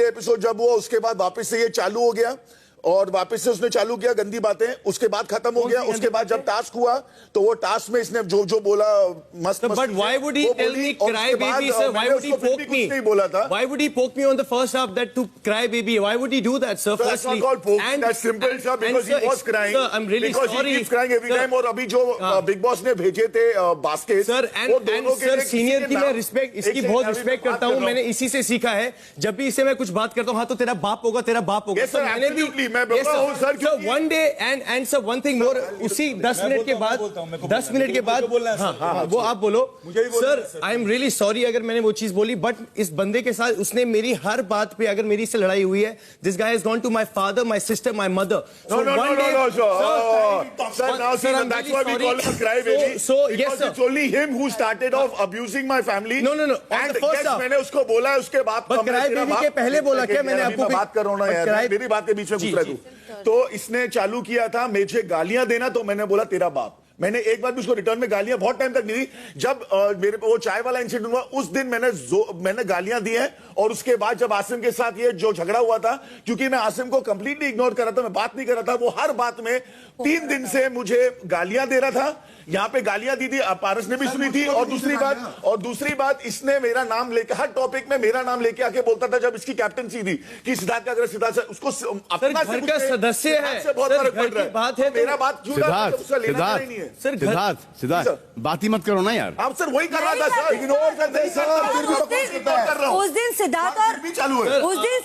episode जब हुआ, उसके बाद वापस से ये चालू हो गया, और वापस से उसने चालू किया गंदी बातें। उसके बाद खत्म हो गया। उसके बाद जब टास्क हुआ तो वो टास्क में इसने जो जो बोला मस्त मस्त। But why would he tell me cry baby, sir? Why would he poke me? नहीं बोला था। Why would he poke me on the first half that to cry baby? Why would he do that, sir? So that's not called poke. That's simple, sir. Because he was crying. Sir, I'm really because sorry. He keeps crying every time. और अभी जो big boss ने भेजे थे basket, sir and sir senior की मैं respect, इसकी बहुत रिस्पेक्ट करता हूँ। मैंने इसी से सीखा है, जब भी इससे मैं कुछ बात करता हूँ, हाँ तो तेरा बाप होगा, तेरा बाप होगा। सर मैंने भी, मैं बोल रहा हूँ sir, one day and sir one thing more, उसी 10 मिनट के बाद 10 मिनट के बाद हाँ वो आप बोलो। Sir I am really sorry अगर मैंने वो चीज बोली, बट इस बंदे के साथ उसने मेरी हर बात पे, अगर मेरी से लड़ाई हुई है, this guy has gone to my father, my sister, my mother. No, sir, now see, that's why we call him a crybaby. So yes because sir, it's only him who started off abusing my family. No. And yes, मैंने उसको बोला, उसके बाद crybaby के पहले बोला क्या मैंने आपको? बात कर रहा हूँ ना यार, मेरी बात के बीच में घुस रहा तू। तो इसने चालू किया था मुझे गालियां देना, तो मैंने बोला तेरा बाप। मैंने एक बार भी उसको रिटर्न में गालियां बहुत टाइम तक नहीं दी। जब मेरे पे वो चाय वाला इंसिडेंट हुआ, उस दिन मैंने गालियां दी हैं। और उसके बाद जब आसिम के साथ ये जो झगड़ा हुआ था, क्योंकि मैं आसिम को कंप्लीटली इग्नोर कर रहा था, मैं बात नहीं कर रहा था, वो हर बात में 3 दिन से मुझे गालियां दे रहा था यहाँ पे गालियां दी थी, पारस ने भी सुनी थी। और दूसरी बात इसने मेरा नाम लेके हर टॉपिक में मेरा नाम लेके आके बोलता था जब इसकी कैप्टनसी थी कि सिद्धार्थ का अगर सिद्धार्थ उसको अपना घर का सदस्य है, बहुत फर्क पड़ रहा है। बात है मेरा बात क्यों सिद्धार्थ बात ही मत करो ना यार। आप सर वही कर रहा था सर, इग्नोर करते कर रहा हूं। उस दिन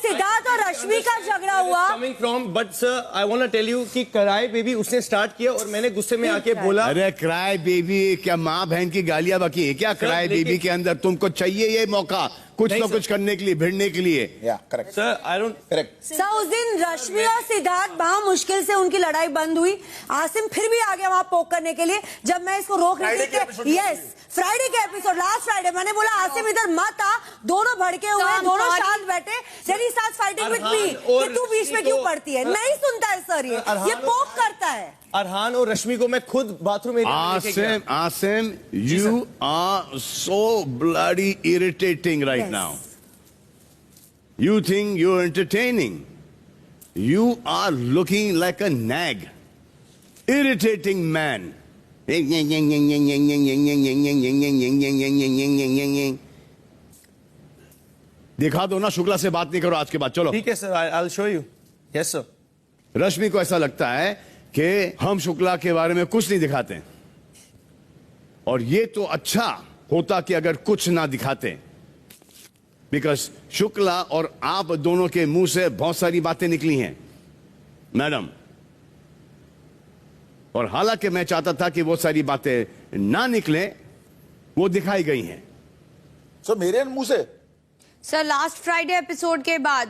सिद्धार्थ और रश्मि का झगड़ा हुआ। Coming from but sir I want to tell you कि कराई बेबी उसने स्टार्ट किया और मैंने गुस्से में आके बोला। अरे क्राई बेबी क्या माँ बहन की गालियां बाकी है क्या? क्राई बेबी के अंदर तुमको चाहिए ये मौका कुछ ना कुछ करने के लिए, भिड़ने के लिए। Correct sir I don't correct sir उस दिन रश्मि और सिद्धार्थ बड़ा मुश्किल से उनकी लड़ाई बंद हुई। आसिम फिर भी आ गया वहां पोक करने के लिए जब मैं इसको रोक रही थी। यस फ्राइडे के एपिसोड, लास्ट फ्राइडे मैंने बोला आसिम इधर मत आ, दोनों भड़के हुए, दोनों शांत बैठे। Then he starts fighting with me कि तू बीच में क्यों पड़ती है। नहीं सुनता है सर, ये पोक करता है। अरहान और रश्मि को मैं खुद बाथरूम में Asim you are so bloody irritating right now. You think you're entertaining. You are looking like a nag. Irritating man. दिखा दो ना, शुक्ला से बात नहीं करो आज के बाद। चलो ठीक है sir, I will show you. Yes sir. Rashmi को ऐसा लगता है कि हम शुक्ला के बारे में कुछ नहीं दिखाते, और ये तो अच्छा होता कि अगर कुछ ना दिखाते, बिकॉज शुक्ला और आप दोनों के मुंह से बहुत सारी बातें निकली हैं मैडम, और हालांकि मैं चाहता था कि वो सारी बातें ना निकले, वो दिखाई गई हैं। सर मेरे मुंह से सर लास्ट फ्राइडे एपिसोड के बाद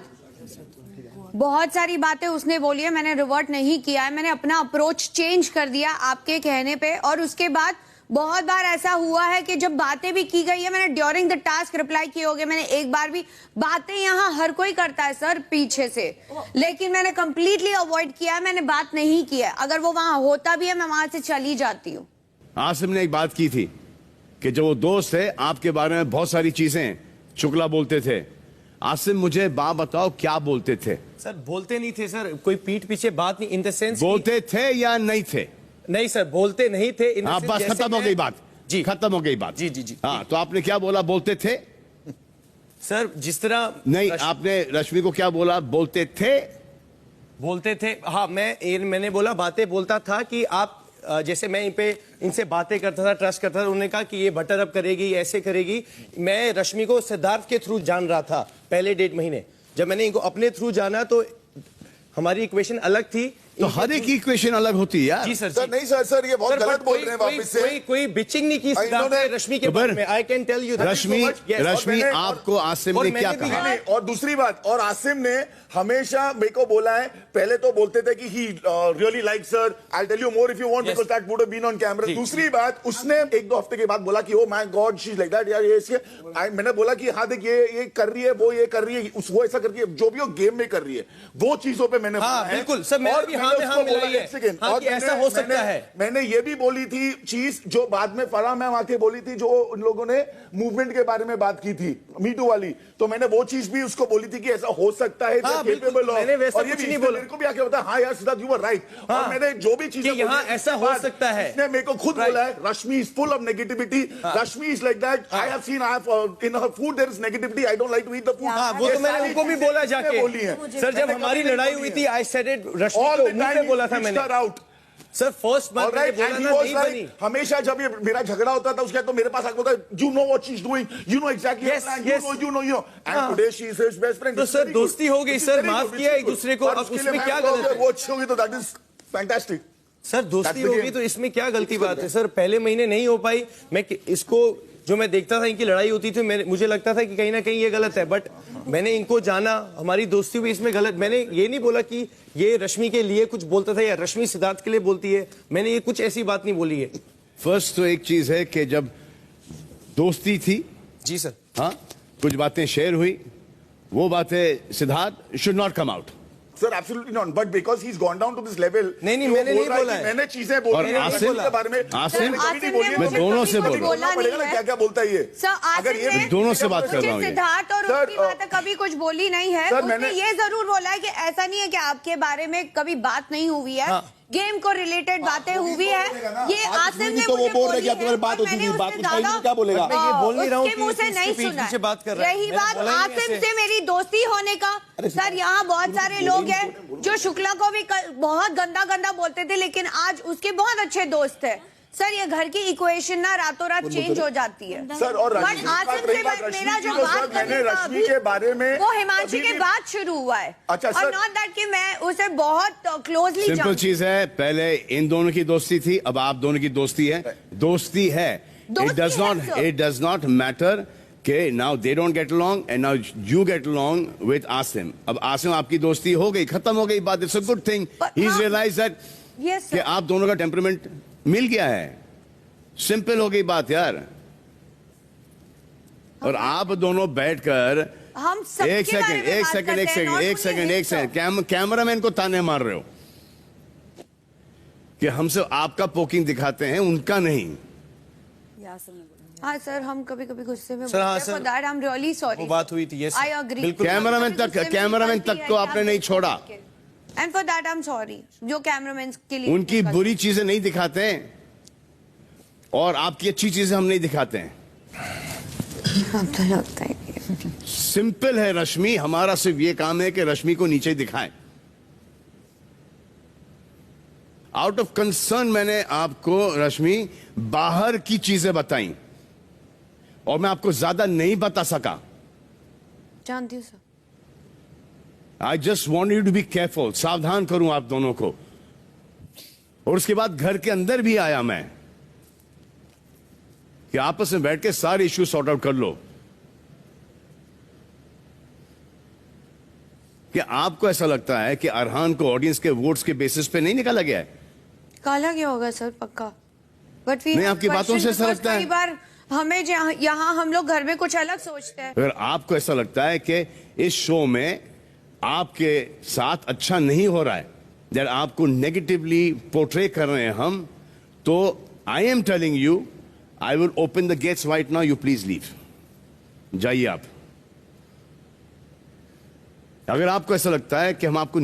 बहुत सारी बातें उसने बोली है, मैंने रिवर्ट नहीं किया है, मैंने अपना अप्रोच चेंज कर दिया आपके कहने पे। और उसके बाद बहुत बार ऐसा हुआ है कि जब बातें भी की गई है, मैंने ड्यूरिंग द टास्क रिप्लाई किए होंगे। मैंने एक बार भी, बातें यहाँ हर कोई करता है सर पीछे से, लेकिन मैंने कंप्लीटली अवॉइड किया है, मैंने बात नहीं की है। अगर वो वहां होता भी है मैं वहां से चली जाती हूँ। आसिम ने एक बात की थी कि जब वो दोस्त है आपके बारे में बहुत सारी चीजें शुक्ला बोलते थे। आसिम मुझे बात बताओ क्या बोलते थे? सर बोलते नहीं थे सर, कोई पीठ पीछे बात नहीं, इन द सेंस बोलते थे या नहीं थे? नहीं सर बोलते नहीं थे। हाँ बस खत्म हो गई बात जी, खत्म हो गई बात जी जी जी। हाँ तो आपने क्या बोला? बोलते थे सर, जिस तरह नहीं आपने रश्मि को क्या बोला? बोलते थे? बोलते थे हाँ, मैंने बोला बातें बोलता था कि आप जैसे मैं इनसे बातें करता था, ट्रस्ट करता था, उन्होंने कहा कि ये बटर अप करेगी, ऐसे करेगी। मैं रश्मि को सिद्धार्थ के थ्रू जान रहा था पहले 1.5 महीने। जब मैंने इनको अपने थ्रू जाना तो हमारी इक्वेशन अलग थी। तो हर एक इक्वेशन अलग होती है यार। जी सर, सर नहीं सर ये बहुत गलत बोल रहे हैं वापस से। कोई बिचिंग नहीं की रश्मि के बारे में। आई कैन टेल यू रश्मि आपको आसिम ने क्या कहा? और दूसरी बात, और आसिम ने हमेशा मेरे को बोला है, पहले तो बोलते थे कि he really like sir, I tell you more if you want, because that would have been on camera. दूसरी बात, उसने 1-2 हफ्ते के बाद बोला कि oh my god she is like that यार, ये इसके मैंने बोला कि हाँ देख ये कर रही है, वो ये कर रही है, वो ऐसा करती है, जो भी वो गेम में कर रही है वो चीजों पे मैंने बिल्कुल सर, मैं भी हाँ मिलाई है। और ऐसा हो सकता है। मैंने ये भी बोली थी चीज जो बाद में फराह मैम आके बोली थी, जो उन लोगों ने मूवमेंट के बारे में बात की थी, मीटू वाली, तो मैंने वो चीज भी उसको बोली थी कि ऐसा हो सकता है। कैपेबल मैंने वैसा कुछ नहीं बोला। मेरे को भी आके बता हाँ यार सिद्धार्थ यू वर राइट। और मैंने जो भी चीजें यहाँ ऐसा हो सकता है, इसने मेरे को खुद बोला है Rashmi is full of negativity, Rashmi is like that, I have seen in her food there is negativity, I don't like to eat the food. वो तो मैंने उनको भी बोला जाके बोली है सर, जब हमारी लड़ाई हुई थी आई सेड इट, रश्मि को मुंह पे बोला था मैंने सर फर्स्ट मंथ में बोला ना नहीं बनी। हमेशा जब ये मेरा झगड़ा होता था उसके तो मेरे पास आके बोलता you know what she is doing, you know exactly you know and today she is his best friend. तो सर दोस्ती हो गई सर, माफ किया एक दूसरे को, अब उसमें क्या गलत है? वो अच्छी होगी तो दैट इज फैंटास्टिक। सर दोस्ती होगी तो इसमें क्या गलती बात है? सर पहले महीने नहीं हो पाई, मैं इसको जो मैं देखता था इनकी लड़ाई होती थी, मुझे लगता था कि कहीं ना कहीं ये गलत है, बट मैंने इनको जाना, हमारी दोस्ती हुई, इसमें गलत। मैंने ये नहीं बोला कि ये रश्मि के लिए कुछ बोलता था या रश्मि सिद्धार्थ के लिए बोलती है, मैंने ये कुछ ऐसी बात नहीं बोली है। फर्स्ट तो एक चीज है कि जब दोस्ती थी जी सर, हाँ कुछ बातें शेयर हुई, वो बातें Siddharth should not come out. Sir absolutely not, but because he is gone down to this level. नहीं मैंने नहीं बोला है, मैंने चीजें बोली हैं आसिम के बारे में। आसिम मैं दोनों से बोल रहा हूं, क्या क्या बोलता है ये अगर ये दोनों से बात कर रहा हूं। सिद्धार्थ और उसकी बात कभी कुछ बोली नहीं है, उसने ये जरूर बोला है कि ऐसा नहीं है कि आपके बारे में कभी बात नहीं हुई है, गेम को रिलेटेड बातें हुई है, ये आसिम ने तो वो मुझे बोल रहे बोली कि अब तुम्हारी बात है, होती थी, मैंने बात उससे कुछ नहीं, ज्यादा क्या बोलेगा? मैं ये बोल नहीं रहा हूँ उसके मुंह से नहीं इसके सुना पीछे बात कर रहा है। रही मैंने बात बोला ही नहीं आसिम ऐसे। से मेरी दोस्ती होने का, सर यहाँ बहुत सारे लोग हैं जो शुक्ला को भी बहुत गंदा गंदा बोलते थे, लेकिन आज उसके बहुत अच्छे दोस्त है। सर ये घर की इक्वेशन ना रातों रात चेंज हो जाती है सर। और बट रश्मि आसिम से मेरा जो बात मैंने करने का रश्मि के बारे में वो हिमांशी के बाद शुरू हुआ है। अच्छा, और सर। नॉट दैट कि मैं उसे बहुत क्लोजली सिंपल चीज है, पहले इन दोनों की दोस्ती थी, अब आप दोनों की दोस्ती है। दोस्ती है, इट डज नॉट मैटर कि now they don't get along and now you get along with Asim. अब आसिम आपकी दोस्ती हो गई, खत्म हो गई बात, it's a good thing. He realize that कि आप दोनों का टेम्परामेंट मिल गया है, सिंपल हो गई बात यार। और आप दोनों बैठकर हम एक सेकंड कैमरामैन को ताने मार रहे हो कि हमसे आपका पोकिंग दिखाते हैं, उनका नहीं। हाँ सर, हम कभी कभी गुस्से में सर, हाँ, sir, I am really sorry, वो बात हुई थी, yes, आई एग्री। कैमरामैन तक को आपने नहीं छोड़ा, and for that I am sorry. जो कैमरामैन के लिए उनकी बुरी चीजें नहीं दिखाते हैं और आपकी अच्छी चीजें हम नहीं दिखाते हैं। अब तो लगता है कि सिंपल है रश्मि, हमारा सिर्फ ये काम है कि रश्मि को नीचे दिखाएं। आउट ऑफ कंसर्न मैंने आपको रश्मि बाहर की चीजें बताई और मैं आपको ज्यादा नहीं बता सका। जानती हूँ sir. I just want you to be careful, सावधान करूं आप दोनों को। और उसके बाद घर के अंदर भी आया मैं कि आपस में बैठ के सारे इश्यू सॉर्ट आउट कर लो। कि आपको ऐसा लगता है कि अरहान को ऑडियंस के वोट्स के बेसिस पे नहीं निकाला गया है? काला क्या होगा सर, पक्का। बट नहीं, आपकी बातों से ऐसा लगता है। कई बार हमें यहाँ हम लोग घर में कुछ अलग सोचते हैं। अगर आपको ऐसा लगता है कि इस शो में आपके साथ अच्छा नहीं हो रहा है, जब आपको नेगेटिवली पोर्ट्रे कर रहे हैं हम, तो I am telling you, I will open the gates right now, you please leave. जाइए आप। अगर आपको ऐसा लगता है कि हम आपको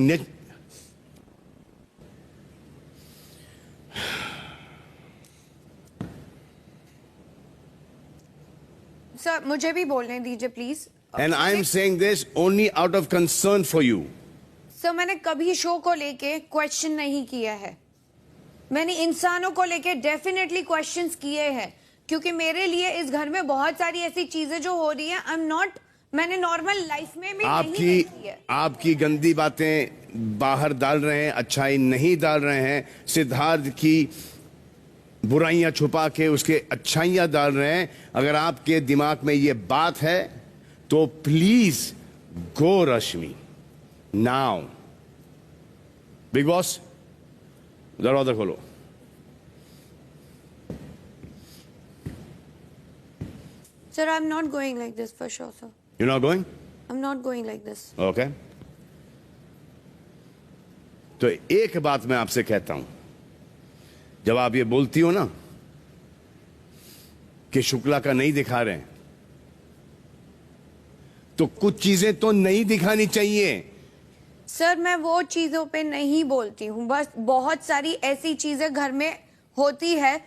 सर मुझे भी बोलने दीजिए please. And I am saying this only out of concern for you. Sir मैंने कभी शो को लेके क्वेश्चन नहीं किया है, मैंने इंसानों को लेके डेफिनेटली क्वेश्चंस किए हैं, क्योंकि मेरे लिए इस घर में बहुत सारी ऐसी चीजें जो हो रही है, आई एम नॉट, मैंने नॉर्मल लाइफ में भी नहीं देखी है। आपकी गंदी बातें बाहर डाल रहे हैं, अच्छाई नहीं डाल रहे हैं। सिद्धार्थ की बुराइयां छुपा के उसके अच्छाइयां डाल रहे हैं। अगर आपके दिमाग में ये बात है तो please go Rashmi now. Big boss दरवाजा खोलो। Sir, I'm not going like this for sure, sir. You're not going? I'm not going like this. Okay. तो एक बात मैं आपसे कहता हूं, जब आप ये बोलती हो ना कि शुक्ला का नहीं दिखा रहे हैं, तो कुछ चीजें तो नहीं दिखानी चाहिए। सर मैं वो चीजों पे नहीं बोलती हूँ, बस बहुत सारी ऐसी चीजें घर में होती है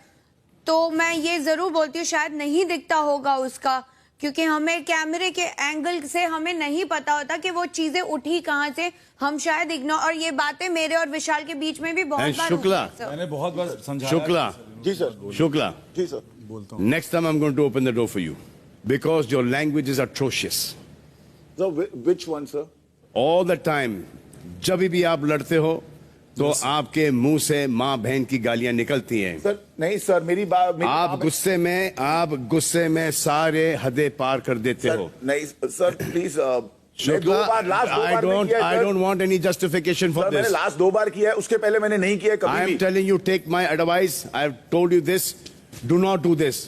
तो मैं ये जरूर बोलती हूँ, शायद नहीं दिखता होगा उसका, क्योंकि हमें कैमरे के एंगल से हमें नहीं पता होता कि वो चीजें उठी कहाँ से, हम शायद इग्नोर, और ये बातें मेरे और विशाल के बीच में भी बहुत बार शुक्ला, हुई है, मैंने बहुत बार समझाया। शुक्ला जी सर, शुक्ला जी सर, बोलता हूँ। next time I'm going to open the door for you because your language is atrocious. So which one sir? All the time जब भी आप लड़ते हो तो आपके मुंह से माँ बहन की गालियां निकलती हैं। सर नहीं सर, मेरी बात आप गुस्से में सारे हदें पार कर देते हो। नहीं sir please, Shukla, I don't want any justification for मैंने this. लास्ट 2 बार किया है, उसके पहले मैंने नहीं किया कभी I भी। am telling you, take my advice. I have told you this. Do not do this.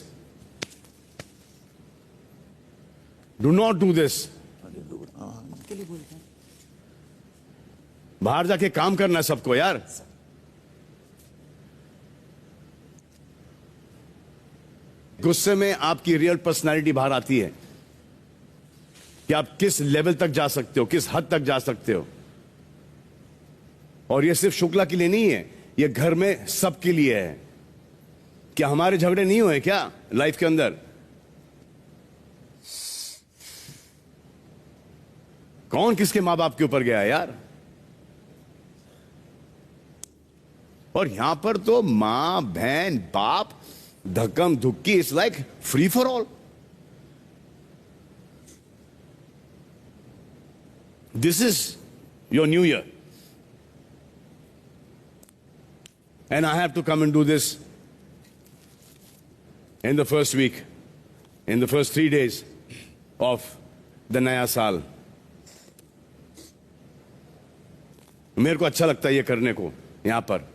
Do not do this. बाहर जाके काम करना सबको यार। गुस्से में आपकी रियल पर्सनालिटी बाहर आती है कि आप किस लेवल तक जा सकते हो, किस हद तक जा सकते हो। और ये सिर्फ शुक्ला के लिए नहीं है, ये घर में सबके लिए है। क्या हमारे झगड़े नहीं हुए क्या लाइफ के अंदर? कौन किसके मां बाप के ऊपर गया यार? और यहां पर तो मां बहन बाप धक्कम धुक्की, it's like free for all. This is your new year and I have to come and do this in the first week, in the first 3 days of the Naya Saal. मेरे को अच्छा लगता है ये करने को यहां पर।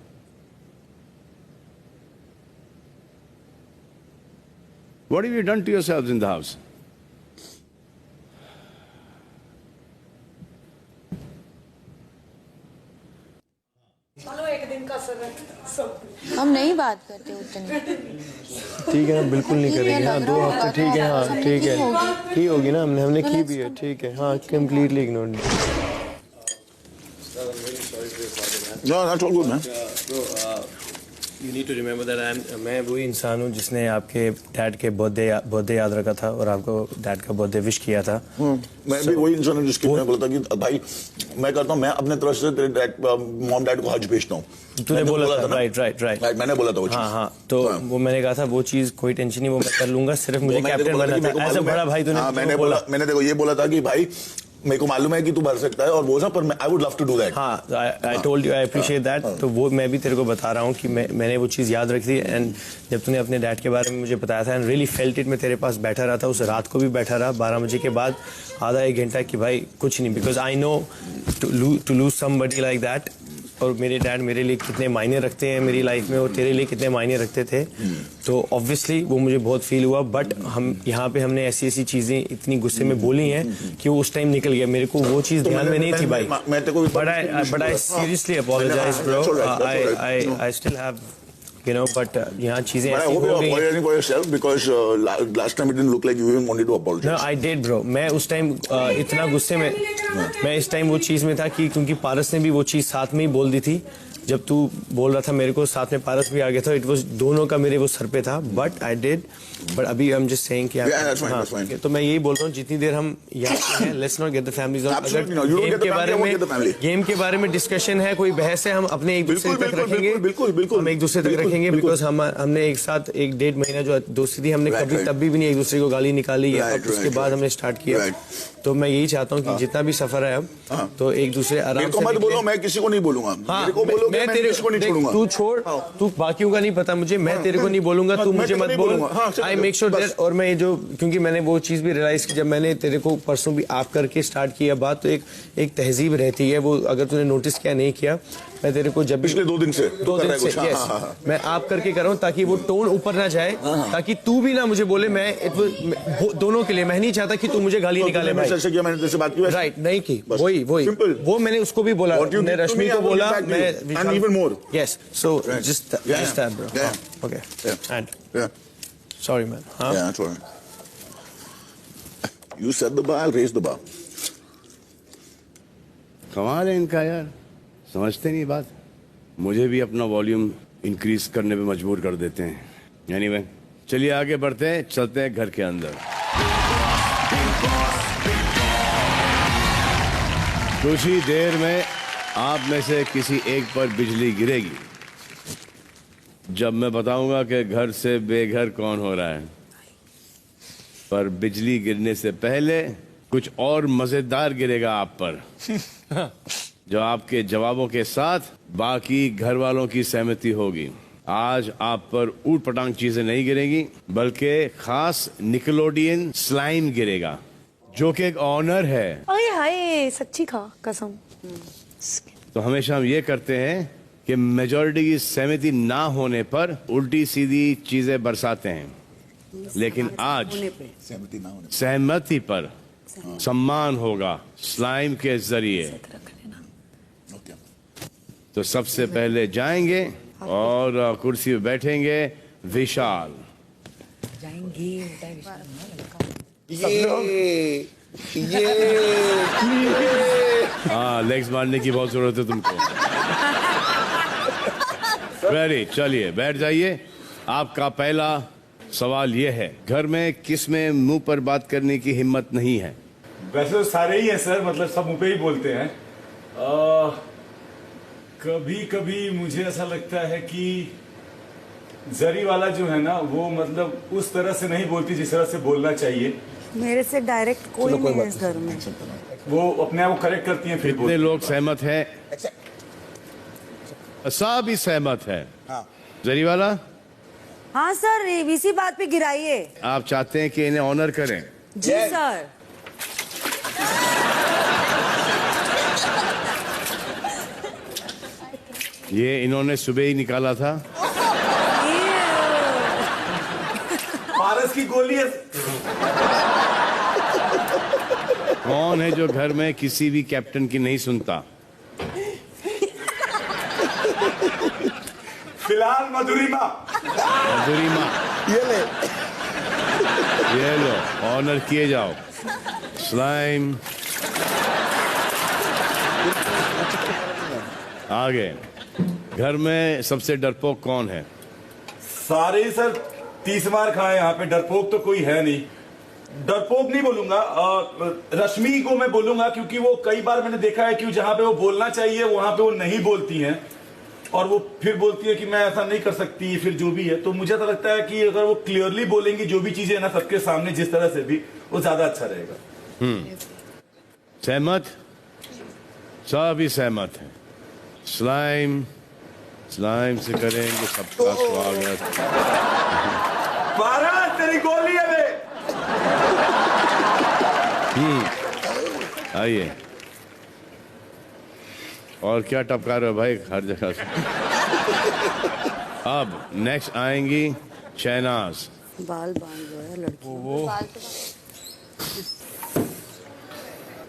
What have you done to yourselves in the house? चलो एक दिन का सर हम नहीं बात करते उतने। ठीक है ना, बिल्कुल नहीं करेंगे। हाँ 2 हफ्ते ठीक है। हाँ ठीक है, की होगी ना, हमने की भी है। ठीक है, हाँ completely ignore. No, that's all good, man. You need to remember that मैं वही इंसान हूँ जिसने आपके डैड के बर्थडे याद रखा था और आपको डैड का बर्थडे विश किया था। मैं भी वही इंसान हूँ जिसके मैं बोला था कि भाई मैं करता हूँ, मैं अपने तरफ से तेरे मॉम डैड को हज भेजता हूँ। तूने बोला था, राइट मैंने बोला था वो चीज़। हाँ तो वो मैंने कहा था वो चीज़ कोई टेंशन नहीं, वो मैं कर लूंगा, सिर्फ मुझे कैप्टन बनना था। ऐसा बड़ा भाई तूने मैंने देखो ये बोला था कि भाई मेरे को मालूम है कि तू भर सकता है और वो ना, पर I would love to do that. हाँ I told you, I appreciate that. तो वो मैं भी तेरे को बता रहा हूँ कि मैंने वो चीज़ याद रखी थी। एंड जब तूने अपने डैड के बारे में मुझे बताया था एंड रियली फेल्ट इट, मैं तेरे पास बैठा रहा था, उस रात को भी बैठा रहा 12 बजे के बाद आधा 1 घंटा कि भाई कुछ नहीं, because I know to lose somebody like that. और मेरे डैड मेरे लिए कितने मायने रखते हैं मेरी लाइफ में और तेरे लिए कितने मायने रखते थे। तो ऑब्वियसली वो मुझे बहुत फील हुआ, बट हम यहाँ पे हमने ऐसी चीजें इतनी गुस्से में बोली हैं कि वो उस टाइम निकल गया। मेरे को वो चीज ध्यान में नहीं थी भाई। But I seriously apologize bro. I still have you know, but यहाँ चीजें ऐसी हो गई। For yourself because last time it didn't look like you even wanted to apologize. No, I did, bro. मैं उस टाइम इतना गुस्से में, मैं इस टाइम वो चीज में था कि क्योंकि पारस ने भी वो चीज साथ में ही बोल दी थी। जब तू बोल रहा था मेरे को, साथ में पारस भी आ गया था। इट वाज दोनों का मेरे वो सर पे था, बट आई डिड। बट अभी आई एम जस्ट सेइंग कि हाँ, तो मैं यही बोल रहा हूँ जितनी देर हम यहाँ हैं, let's not get the families on. अगर गेम के बारे में डिस्कशन है, कोई बहस है, हम अपने एक दूसरे तक रखेंगे, हम एक दूसरे तक रखेंगे। बिकॉज हमने एक साथ 1-1.5 महीना जो दोस्ती थी, हमने कभी तब भी नहीं एक दूसरे को गाली निकाली है। उसके बाद हमने स्टार्ट किया। तो मैं यही चाहता हूँ कि जितना भी सफर है अब, तो एक दूसरे आराम से मत बोलो, मैं किसी को नहीं बोलूंगा। मैं तेरे को नहीं छोड़ूंगा। तू छोड़, तू बाकियों का नहीं पता मुझे, मैं तेरे को नहीं बोलूंगा, तू मुझे मत बोल। I make sure that. और मैं जो, क्योंकि मैंने वो चीज भी रियलाइज की जब मैंने तेरे को परसों भी आप करके स्टार्ट किया बात, तो एक तहजीब रहती है वो, अगर तूने नोटिस किया नहीं किया, मैं तेरे को जब पिछले 2 दिन से यस मैं आप करके कर रहा हूँ ताकि वो टोन ऊपर ना जाए, ताकि तू भी ना मुझे बोले। मैं दोनों के लिए, मैं नहीं चाहता कि तू मुझे गाली निकाले। मैंने तेरे से बात की राइट नहीं की, वही वो मैंने उसको भी बोला, मैंने रश्मि को बोला, मैं even more. Yes, so just that, bro. Okay. And sorry, man. Yeah, that's all right. You set the bar, I'll raise the bar. कमाल है इनका यार, समझते नहीं बात। मुझे भी अपना वॉल्यूम इंक्रीज करने पे मजबूर कर देते हैं। एनीवे, चलिए आगे बढ़ते हैं, चलते हैं घर के अंदर। कुछ ही देर में आप में से किसी एक पर बिजली गिरेगी जब मैं बताऊंगा कि घर से बेघर कौन हो रहा है। पर बिजली गिरने से पहले कुछ और मजेदार गिरेगा आप पर, जो आपके जवाबों के साथ बाकी घर वालों की सहमति होगी। आज आप पर ऊट पटांग चीजें नहीं गिरेंगी, बल्कि खास निकलोडियन स्लाइम गिरेगा, जो कि एक ऑनर है। अरे हाय, सच्ची खा कसम। तो हमेशा हम ये करते हैं कि मेजॉरिटी की सहमति ना होने पर उल्टी सीधी चीजें बरसाते हैं, लेकिन आज सहमति पर सम्मान होगा स्लाइम के जरिए। तो सबसे पहले जाएंगे और कुर्सी पे बैठेंगे विशाल। हाँ, लेग्स मारने की बहुत जरूरत है तुमको। वेरी, चलिए बैठ जाइए। आपका पहला सवाल ये है, घर में किस में मुंह पर बात करने की हिम्मत नहीं है? वैसे तो सारे ही हैं सर, मतलब सब मुंह पे ही बोलते हैं। कभी कभी मुझे ऐसा लगता है कि जरी वाला जो है ना, वो मतलब उस तरह से नहीं बोलती जिस तरह से बोलना चाहिए। मेरे से डायरेक्ट कोई नहीं है इस घर में। वो अपने आप को करेक्ट करती हैं। कितने लोग सहमत हैं? सब ही सहमत है। जरी वाला, हाँ सर, इसी बात पे गिराइए। आप चाहते हैं कि इन्हें ऑनर करें? जी सर। ये इन्होंने सुबह ही निकाला था। पारस की गोली है। कौन है जो घर में किसी भी कैप्टन की नहीं सुनता? फिलहाल मधुरिमा। मधुरिमा, ये लो ऑनर किए जाओ। स्लाइम आगे। घर में सबसे डरपोक कौन है? सारे ही सर 30 मार खाए यहाँ पे, डरपोक तो कोई है नहीं। डरपोक नहीं बोलूंगा, रश्मि को मैं बोलूंगा, क्योंकि वो कई बार मैंने देखा है कि जहां पे वो बोलना चाहिए वहां पे वो नहीं बोलती हैं, और वो फिर बोलती है कि मैं ऐसा नहीं कर सकती, फिर जो भी है। तो मुझे तो लगता है कि अगर वो क्लियरली बोलेंगी जो भी चीजें ना सबके सामने जिस तरह से भी, वो ज्यादा अच्छा रहेगा। सहमत? सभी सहमत हैं। स्लाइम, स्लाइम से करेंगे सबका स्वागत। पारस तेरी गोली है बे। आइए। और क्या टपका रहे हो भाई हर जगह से? अब नेक्स्ट आएंगी शहनाज। बाल बांध दो है लड़की।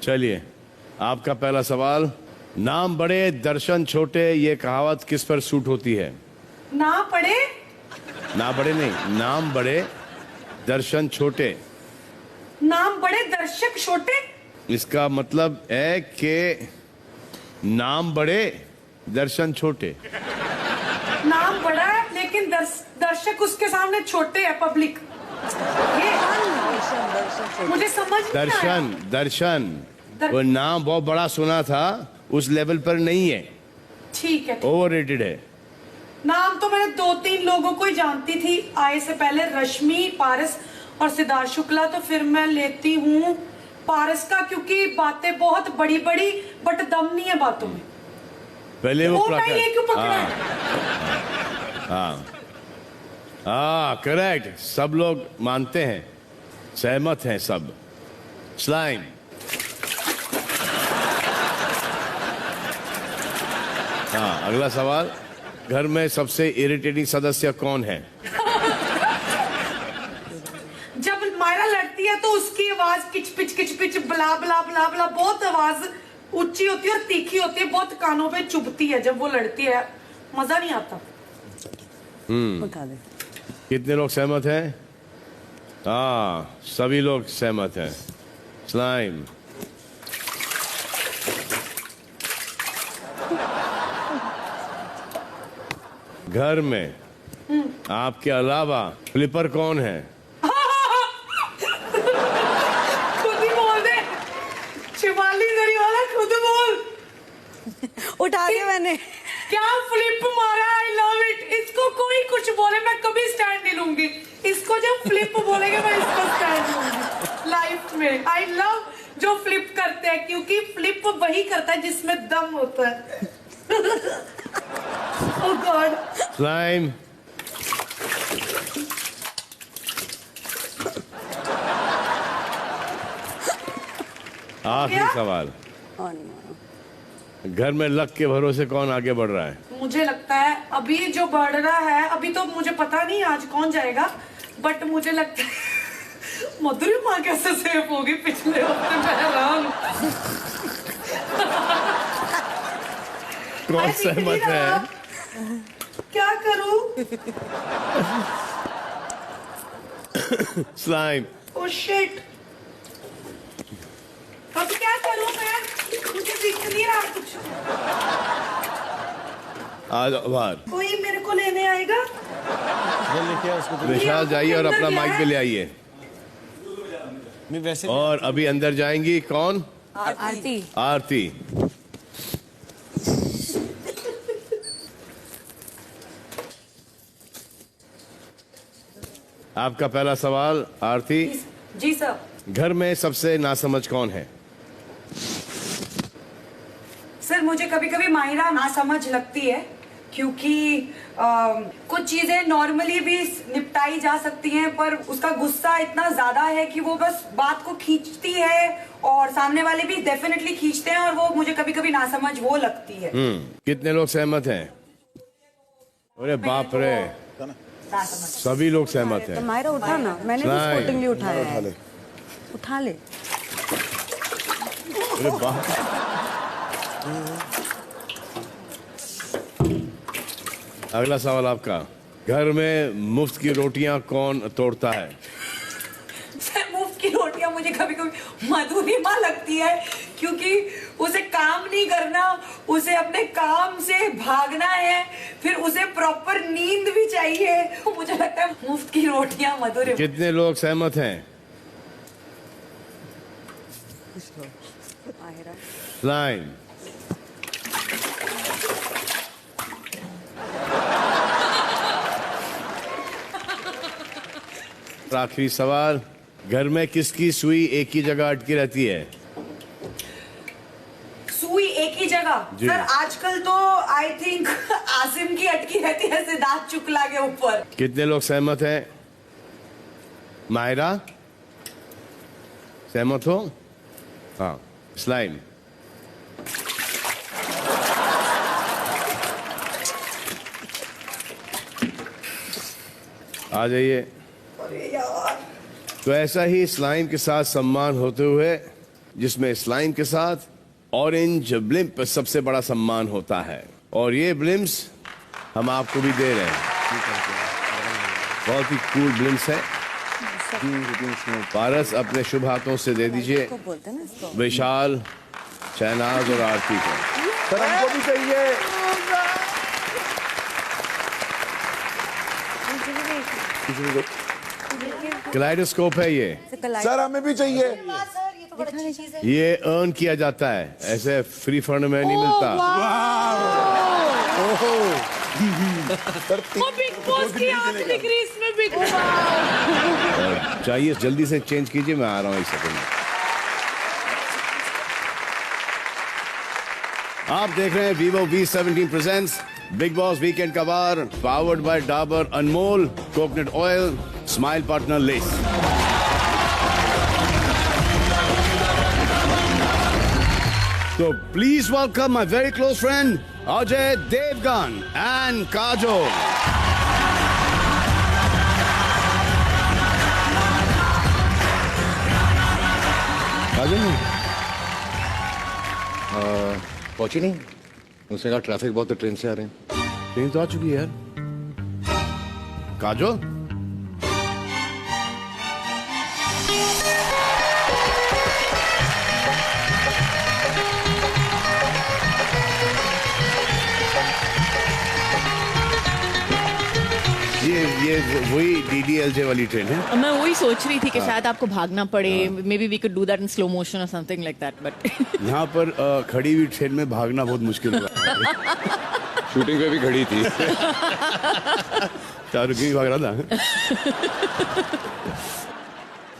चलिए, आपका पहला सवाल, नाम बड़े दर्शन छोटे, ये कहावत किस पर सूट होती है? ना पड़े, ना बड़े नहीं, नाम बड़े दर्शन छोटे। नाम बड़े दर्शक छोटे। इसका मतलब है कि नाम बड़े दर्शन छोटे। नाम बड़ा है लेकिन दर्शक उसके सामने छोटे है, पब्लिक। ये मुझे समझ नहीं आया। दर्शन, दर्शन, वो नाम बहुत बड़ा सुना था, उस लेवल पर नहीं है। ठीक है, ओवररेटेड है। नाम तो मैंने 2-3 लोगों को ही जानती थी आए से पहले, रश्मि, पारस और सिद्धार्थ शुक्ला। तो फिर मैं लेती हूँ पारस का, क्योंकि बातें बहुत बड़ी बड़ी बट दम नहीं है बातों में। पहले वो क्यों पकड़ा? हाँ करेक्ट, सब लोग मानते हैं, सहमत हैं सब। स्लाइम, हाँ अगला सवाल, घर में सबसे इरिटेटिंग सदस्य कौन है? जब मायरा लड़ती है तो उसकी आवाज किच पिच बला बला बला बला, बहुत आवाज ऊंची होती है और तीखी होती है, बहुत कानों पे चुभती है जब वो लड़ती है, मजा नहीं आता। कितने लोग सहमत हैं? हाँ सभी लोग सहमत हैं। स्लाइम, घर में आपके अलावा फ्लिपर कौन है? खुद ही बोल दे, शिवाली जरी वाला खुद बोल। उठा के मैंने क्या फ्लिप मारा, आई लव इट। इसको कोई कुछ बोले मैं कभी स्टैंड नहीं लूंगी, इसको जब फ्लिप बोलेंगे मैं इसको स्टैंड लूंगी लाइफ में। आई लव जो फ्लिप करते हैं, क्योंकि फ्लिप वही करता है जिसमें दम होता है। Oh God. स्लाइम, आखिरी सवाल, घर में लक के भरोसे कौन आगे बढ़ रहा है? मुझे लगता है अभी जो बढ़ रहा है, अभी तो मुझे पता नहीं आज कौन जाएगा, बट मुझे लगता है मधुरिमा कैसे सेफ होगी पिछले हफ्ते में। हैरान कौन सहमत है? क्या करूं? स्लाइम, ओह शिट, अब क्या करूं मैं? मुझे दिख नहीं रहा कुछ। आज बाहर कोई मेरे को लेने आएगा? विशाल जाइए और अपना माइक भी ले आइए। मैं वैसे और अभी अंदर जाएंगी कौन? आरती। आरती। आपका पहला सवाल आरती। जी सर। घर में सबसे नासमझ कौन है? सर मुझे कभी कभी माहिरा नासमझ लगती है, क्योंकि कुछ चीजें नॉर्मली भी निपटाई जा सकती हैं, पर उसका गुस्सा इतना ज्यादा है कि वो बस बात को खींचती है और सामने वाले भी डेफिनेटली खींचते हैं, और वो मुझे कभी कभी नासमझ वो लगती है। कितने लोग सहमत हैं? अरे बाप रे, सभी लोग सहमत हैं। तो मायरा उठा ना, मैंने भी स्पोर्टिंगली उठाया है। उठा ले। अरे बाप। अगला सवाल आपका। घर में मुफ्त की रोटियां कौन तोड़ता है? सर मुफ्त की रोटियां मुझे कभी कभी मधुरिमा लगती है, क्योंकि उसे काम नहीं करना, उसे अपने काम से भागना है, फिर उसे प्रॉपर नींद भी चाहिए। मुझे लगता है मुफ्त की रोटियां मधुरिमा। कितने लोग सहमत हैं? लाइन। आखिरी सवाल। घर में किसकी सुई एक ही जगह अटकी रहती है? सुई एक ही जगह? जी। सर आजकल तो आई थिंक आसिम की अटकी रहती है सिद्धार्थ शुक्ला के ऊपर। कितने लोग सहमत हैं? मायरा सहमत हो? हाँ, स्लाइम। आ जाइए। तो ऐसा ही स्लाइम के साथ सम्मान होते हुए, जिसमें स्लाइम के साथ ऑरेंज ब्लिम्प सबसे बड़ा सम्मान होता है, और ये ब्लिम्प्स हम आपको भी दे रहे हैं। बहुत ही कूल ब्लिम्प्स है। पारस अपने शुभ हाथों से दे दीजिए विशाल, शहनाज और आरती को। सर हमको भी चाहिए। क्लाइडोस्कोप है ये। सर हमें भी चाहिए। ये अर्न किया जाता है, ऐसे फ्री फंड में नहीं मिलता। वो बिग बॉस की आंख दिख रही इसमें, बिग बॉस। चाहिए जल्दी से चेंज कीजिए, मैं आ रहा हूँ एक सेकंड में। आप देख रहे हैं Vivo V17 presents Bigg Boss weekend का बार, powered by Dabur Anmol coconut oil, smile partner Lay's. So please welcome my very close friend Ajay Devgan and Kajol. Kajol पहुंची नहीं, उसने कहा ट्रैफिक बहुत है, ट्रेन से आ रहे हैं। ट्रेन तो आ चुकी है यार। काजोल ये वही DDLJ वाली ट्रेन है। मैं वही सोच रही थी कि शायद आपको भागना पड़े, maybe we could do that in slow motion और समथिंग लाइक दैट, बट यहाँ पर खड़ी हुई ट्रेन में भागना बहुत मुश्किल होगा। शूटिंग पे भी खड़ी थी। शाहरुख भी भाग रहा था।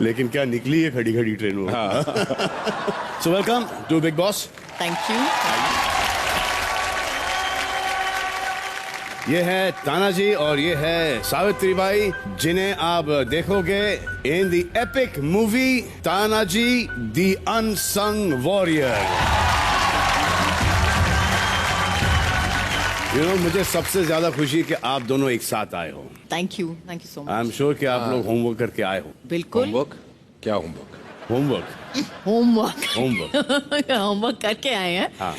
लेकिन क्या निकली है खड़ी खड़ी ट्रेन वो। So welcome to Bigg Boss. Thank you. ये है तानाजी और ये है सावित्री बाई, जिन्हें आप देखोगे in the epic movie Tanaji the unsung warrior. मुझे सबसे ज्यादा खुशी कि आप दोनों एक साथ आए हो। Thank you so much. I am sure कि आप लोग होमवर्क करके आए हो। बिल्कुल। होमवर्क? क्या होमवर्क? होमवर्क करके आए हैं। हाँ।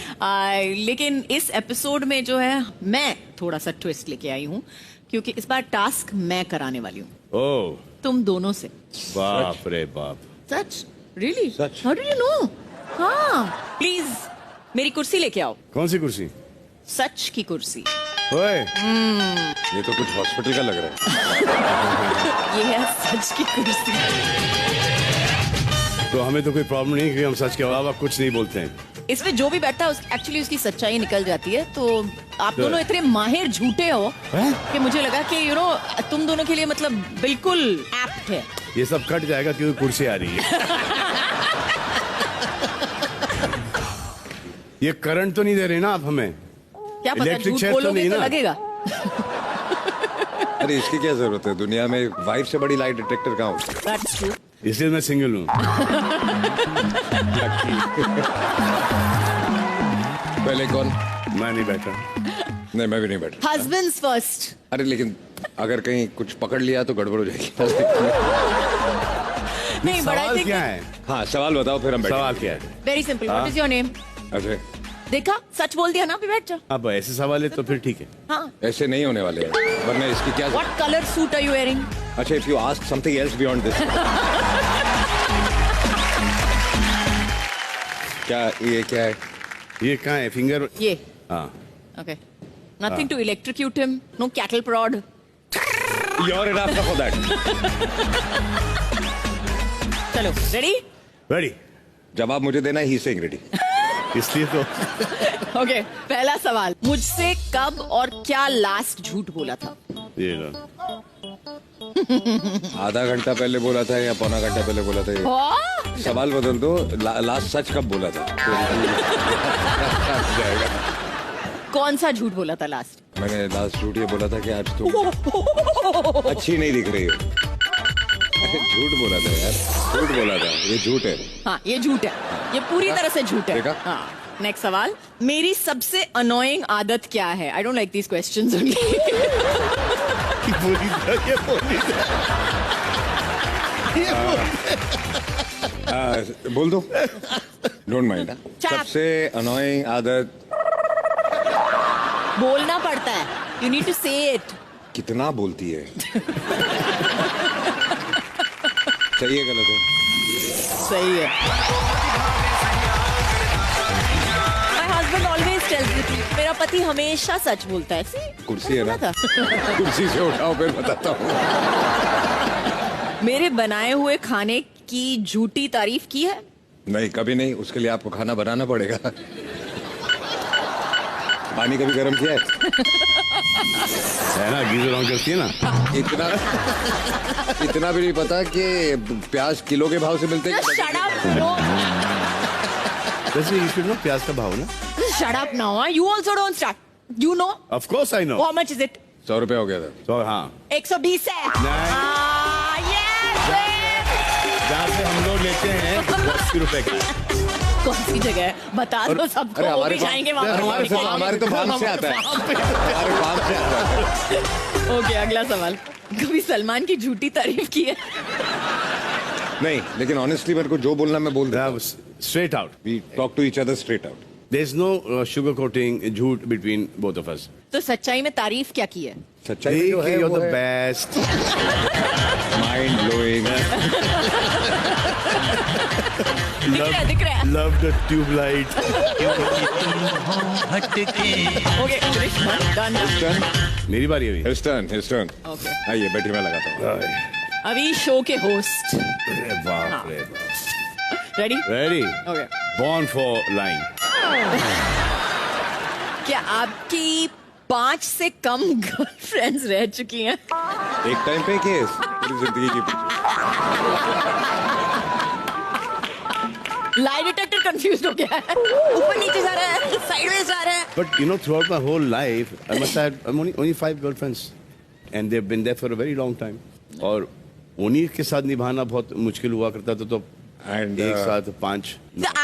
लेकिन इस एपिसोड में जो है मैं थोड़ा सा ट्विस्ट लेके आई हूँ, क्योंकि इस बार टास्क मैं कराने वाली हूँ। ओह, तुम दोनों से। बाप रे बाप। सच? रियली? सच? How did you know? हाँ, प्लीज मेरी कुर्सी लेके आओ। कौन सी कुर्सी? सच की कुर्सी। ओए ये तो कुछ हॉस्पिटल का लग रहा है। ये है सच की कुर्सी। तो हमें तो कोई प्रॉब्लम नहीं क्योंकि हम सच के अलावा कुछ नहीं बोलते हैं। इसमें जो भी बैठता है एक्चुअली उसकी सच्चाई निकल जाती है। तो आप दोनों इतने माहिर झूठे हो कि मुझे लगा कि तुम दोनों के लिए मतलब बिल्कुल एप्ट है। ये सब कट जाएगा क्योंकि कुर्सी आ रही है। ये करंट तो नहीं दे रहे ना आप हमें? क्या पता झूठ बोलोगे तो लगेगा। अरे इसकी क्या जरूरत है, दुनिया में वाइफ से बड़ी लाइट डिटेक्टर कहाँ हो? That's true. इसलिए मैं सिंगल हूँ। पहले कौन? मैं नहीं बैठा। नहीं मैं भी नहीं बैठा। Husbands first. अरे लेकिन अगर कहीं कुछ पकड़ लिया तो गड़बड़ हो जाएगी। नहीं बड़ा क्या है? हाँ सवाल बताओ फिर हम बैठेंगे। सवाल क्या है? Very simple. What is your name? Ajay. देखा सच बोल दिया ना, अभी बैठ जाओ। अब ऐसे सवाल है तो फिर ठीक है। हाँ ऐसे नहीं होने वाले हैं, वरना इसकी क्या। What color suit are you wearing? अच्छा if you ask something else beyond this. क्या ये क्या है? ये कहाँ है? फिंगर? ये। हाँ। Okay. Nothing to electrocute him. No cattle prod. You're enough for that. चलो ready? Ready. जवाब मुझे देना है, ही सेइंग रेडी। इसलिए तो। Okay. पहला सवाल, मुझसे कब और क्या लास्ट झूठ बोला था? ये लो। आधा घंटा पहले बोला था या पौना घंटा पहले बोला था? सवाल बदल दो। लास्ट सच कब बोला था? कौन सा झूठ बोला था लास्ट? मैंने लास्ट झूठ ये बोला था कि आज तुम अच्छी नहीं दिख रही हो। झूठ बोला था यार, झूठ बोला था। ये झूठ है। हाँ ये झूठ है, ये पूरी तरह से झूठ है। देखा? हाँ। नेक्स्ट सवाल, मेरी सबसे अनोइंग आदत क्या है? आई don't like these questions only. बोल दो, डोंट माइंड। सबसे अनोइंग आदत बोलना पड़ता है, यू नीड टू से इट। कितना बोलती है? सही है गलत है? सही है। My husband always tells me, मेरा पति हमेशा सच बोलता है। कुर्सी है ना, कुर्सी से उठाओ फिर बताता हूँ। मेरे बनाए हुए खाने की झूठी तारीफ की है? नहीं कभी नहीं, उसके लिए आपको खाना बनाना पड़ेगा। पानी कभी गर्म किया है ना? गीजर ऑन करती है ना। इतना भी नहीं पता कि प्याज किलो के भाव से मिलते हैं? वैसे you should know प्याज का भाव ना। Shut up now, you also don't start. You know? Of course I know. How much is it? 100 रुपए हो गया था। तो हाँ 120 है। जहाँ से हम लोग लेते हैं 80 रुपए का। कौन सी जगह है बता दो सबको, वो भी जाएंगे वहाँ। हमारे तो फार्म से आता है। हमारे फार्म से आता है। ओके अगला सवाल, कभी सलमान की झूठी तारीफ की है? नहीं, लेकिन ऑनेस्टली मेरे को जो बोलना मैं बोल रहा हूँ। Straight out. We talk to each other straight out. There's no sugarcoating, झूठ between both of us. तो सच्चाई में तारीफ क्या की है? सच्चाई जो है you're वो the है best. mind blowing. दिख रहा है। Love the tube light. Okay done. मेरी बारी अभी। His turn. Okay. आइए बैठिए, मैं लगाता हूँ। अभी शो के होस्ट। बाप रे। Ready? Ready. Okay. Born for lying. क्या आपकी 5 से कम गर्लफ्रेंड्स रह चुकी हैं? एक टाइम पे केस पूरी जिंदगी की पीछे। लाई डिटेक्टर कंफ्यूज हो गया है, ऊपर नीचे जा रहा है, साइडवेज जा रहा है। But you know, throughout my whole life, I must have only 5 girlfriends, and they've been there for a very long time. और उन्हीं के साथ निभाना बहुत मुश्किल हुआ करता था, तो एक साथ 5।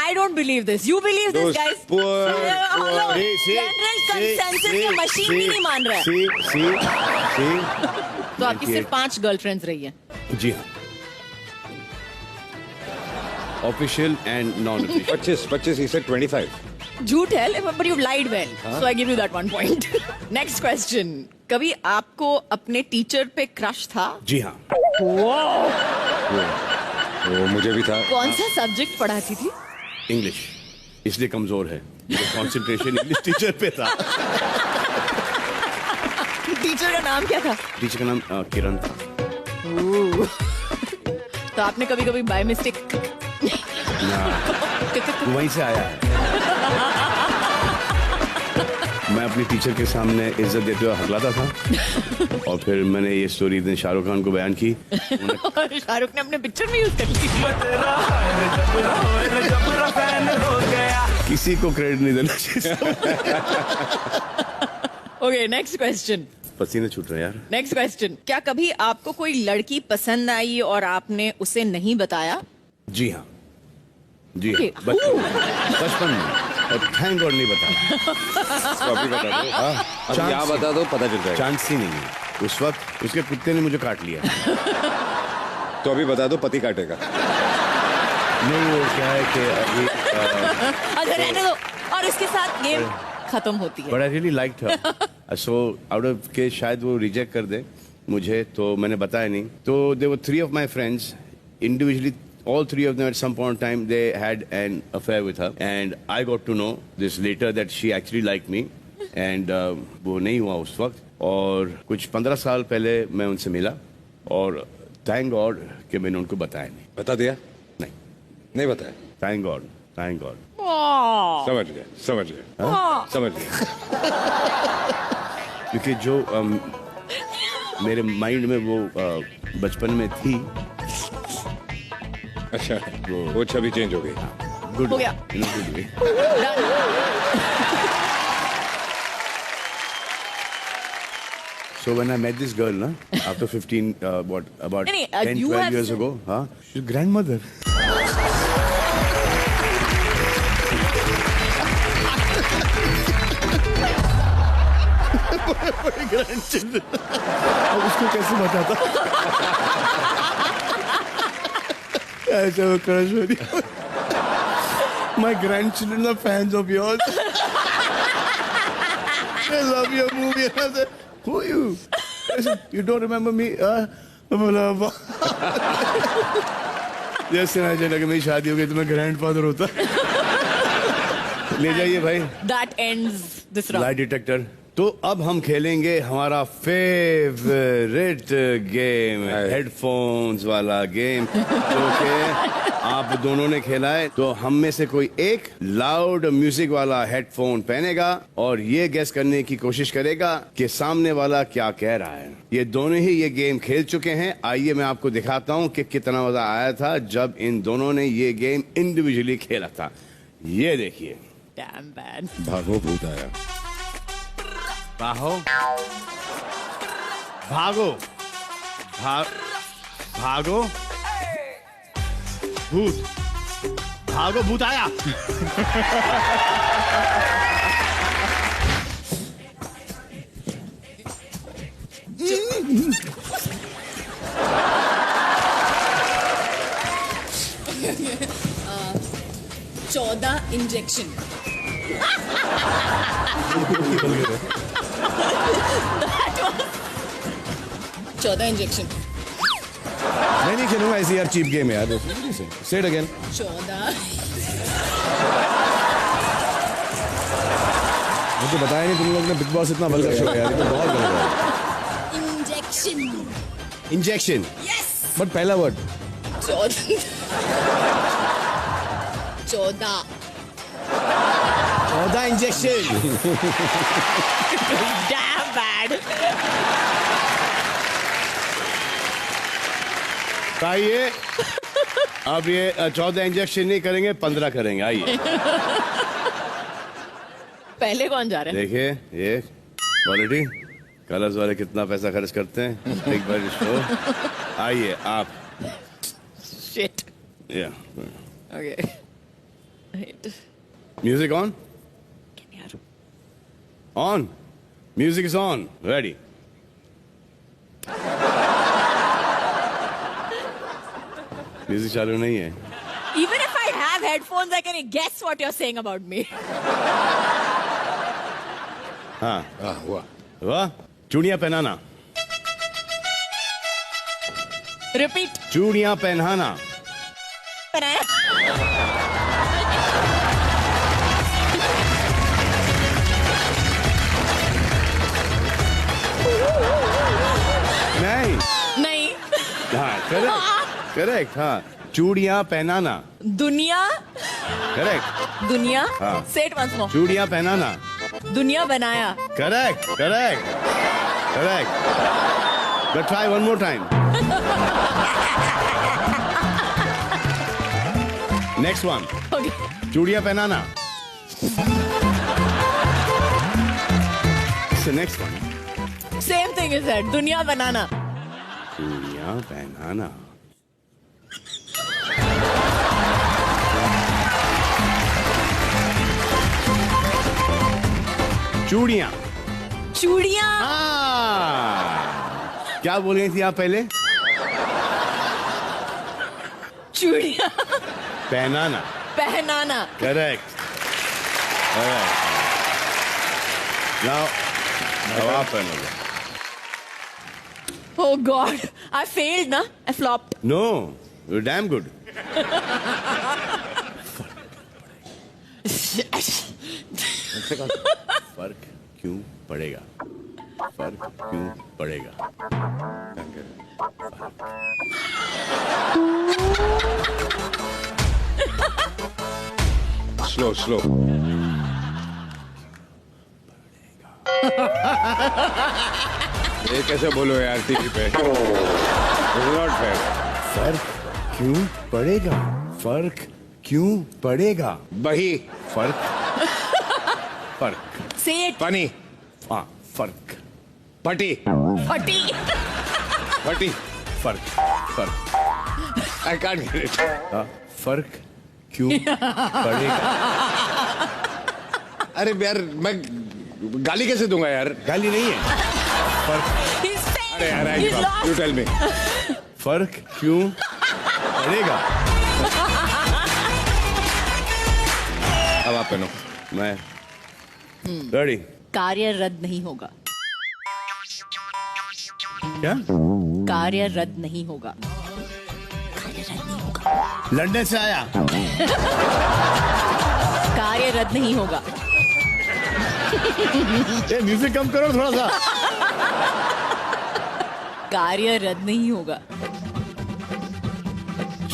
I don't believe this. You believe this, guys? General consensus की मशीन भी नहीं मान रहा है। तो आपकी सिर्फ 5 गर्लफ्रेंड्स रही है? जी हाँ, official and non official. 25 he said 25. झूठ है, but you lied well. So I give you that 1 point. Next question. कभी आपको अपने टीचर पे क्रश था? जी हाँ। वो मुझे भी था। कौन सा सब्जेक्ट पढ़ाती थी? इंग्लिश, इसलिए कमजोर है। कंसंट्रेशन इंग्लिश टीचर पे था। टीचर का नाम क्या था? टीचर का नाम किरण था। तो आपने कभी कभी बाय मिस्टेक वहीं से आया है। मैं अपनी टीचर के सामने इज्जत देते हुए हकलाता था और फिर मैंने ये स्टोरी दिन शाहरुख खान को बयान की। और शाहरुख ने अपने पिक्चर में यूज कर ली। किसी को क्रेडिट नहीं देना चाहिए। Okay, next question. पसीने छूट रहे यार। नेक्स्ट क्वेश्चन, क्या कभी आपको कोई लड़की पसंद आई और आपने उसे नहीं बताया? जी हाँ, जी हाँ, Okay. बचपन में। और थैंक गॉड नहीं बताया। अभी बता दो, अब यहाँ बता दो, पता चल जाएगा। चांस ही नहीं है। उस वक्त उसके कुत्ते ने मुझे काट लिया। तो अभी बता दो, पति काटेगा। नहीं, वो क्या है कि अभी अगर रहने दो और उसके साथ गेम खत्म होती है। But I really liked her, so out of के शायद वो रिजेक्ट कर दे मुझे, तो मैंने बताया नहीं। तो there were 3 of my friends individually, all 3 of them at some point in time they had an affair with her, and I got to know this later that she actually liked me, and वो नहीं हुआ उस वक्त। और कुछ 15 साल पहले मैं उनसे मिला और थैंक गॉड कि मैंने उनको बताया नहीं। बता दिया? नहीं, नहीं बताया। Thank God, thank God. समझ गए, समझ गए, समझ गए। क्योंकि जो मेरे माइंड में वो बचपन में थी, अच्छा, वो छवि चेंज हो गई। गुड हो गया। Good way. So when I met this girl, na, after 15, about नहीं, 10, you 12 have years said- ago, she's grandmother. grandchildren. अब उसको कैसे बताता? ऐसा वो क्रश हो रही। My grandchildren are fans of yours. They love your movie. And I said, who are you? I said, you don't remember me? जैसे ना चला कि मेरी शादी हो गई तो मैं ग्रैंडफादर होता। ले जाइए भाई। That ends this round. Light detector. तो अब हम खेलेंगे हमारा फेवरेट गेम, हेडफोन्स वाला गेम, जो कि आप दोनों ने खेला है। तो हम में से कोई एक लाउड म्यूजिक वाला हेडफोन पहनेगा और ये गेस करने की कोशिश करेगा कि सामने वाला क्या कह रहा है। ये दोनों ही ये गेम खेल चुके हैं। आइए मैं आपको दिखाता हूँ कि कितना मजा आया था जब इन दोनों ने ये गेम इंडिविजुअली खेला था। ये देखिए। Damn bad. भागो भूत आया। भागो, भागो, भागो, भूत, भागो भूत आया। चौदह इंजेक्शन। 14 इंजेक्शन। मैं नहीं खेलूंगा ऐसी यार चीप गेम यार। से इट अगेन। 14 मुझे बताया नहीं तुम लोग ने। बिग बॉस इतना वल्गर शो है यार, ये तो बहुत गलत है। इंजेक्शन। इंजेक्शन। यस। बट पहला वर्ड 14 इंजेक्शन। Damn bad. आइए, अब ये 14 इंजेक्शन नहीं करेंगे, 15 करेंगे। आइए। पहले कौन जा रहा है? देखिए ये क्वालिटी, कलर्स वाले कितना पैसा खर्च करते हैं एक बार शो। आइए आप। Shit. Yeah. Okay. Wait. Music on? On. Music is on. Ready. Music चालू नहीं है। Even if I have headphones, I can guess what you're saying about me. हाँ, हुआ। हुआ? चूड़ियाँ पहनाना। Repeat. चूड़ियाँ पहनाना। हाँ करेक्ट हाँ चूड़ियां पहनाना दुनिया करेक्ट दुनिया हाँ। से इट वंस मोर चूड़ियां पहनाना दुनिया बनाया correct but try one more time next one okay चूड़ियां पहनाना so next one same thing is that दुनिया बनाना चूड़ियां पहनाना चूड़ियां चूड़ियां क्या बोल रही थी आप पहले चूड़ियां पहनाना करेक्ट now आप पहनोगे oh god I failed na I flopped no you're damn good फर्क क्यों पड़ेगा स्लो ये कैसे बोलो यार टीवी पे नॉट फेयर फर्क क्यों पड़ेगा बही फर्क say it पानी हाँ फर्क पटी फर्क आई कांट गेट इट फर्क क्यों पड़ेगा अरे यार मैं गाली कैसे दूंगा यार गाली नहीं है फर्क अरे यार यू टेल मी फर्क क्यों पड़ेगा अब आप पहनो मैं रेडी कार्य रद्द नहीं होगा क्या कार्य रद्द नहीं होगा लंदन से आया कार्य रद्द नहीं होगा ये म्यूजिक कम करो थोड़ा सा कार्य रद्द नहीं होगा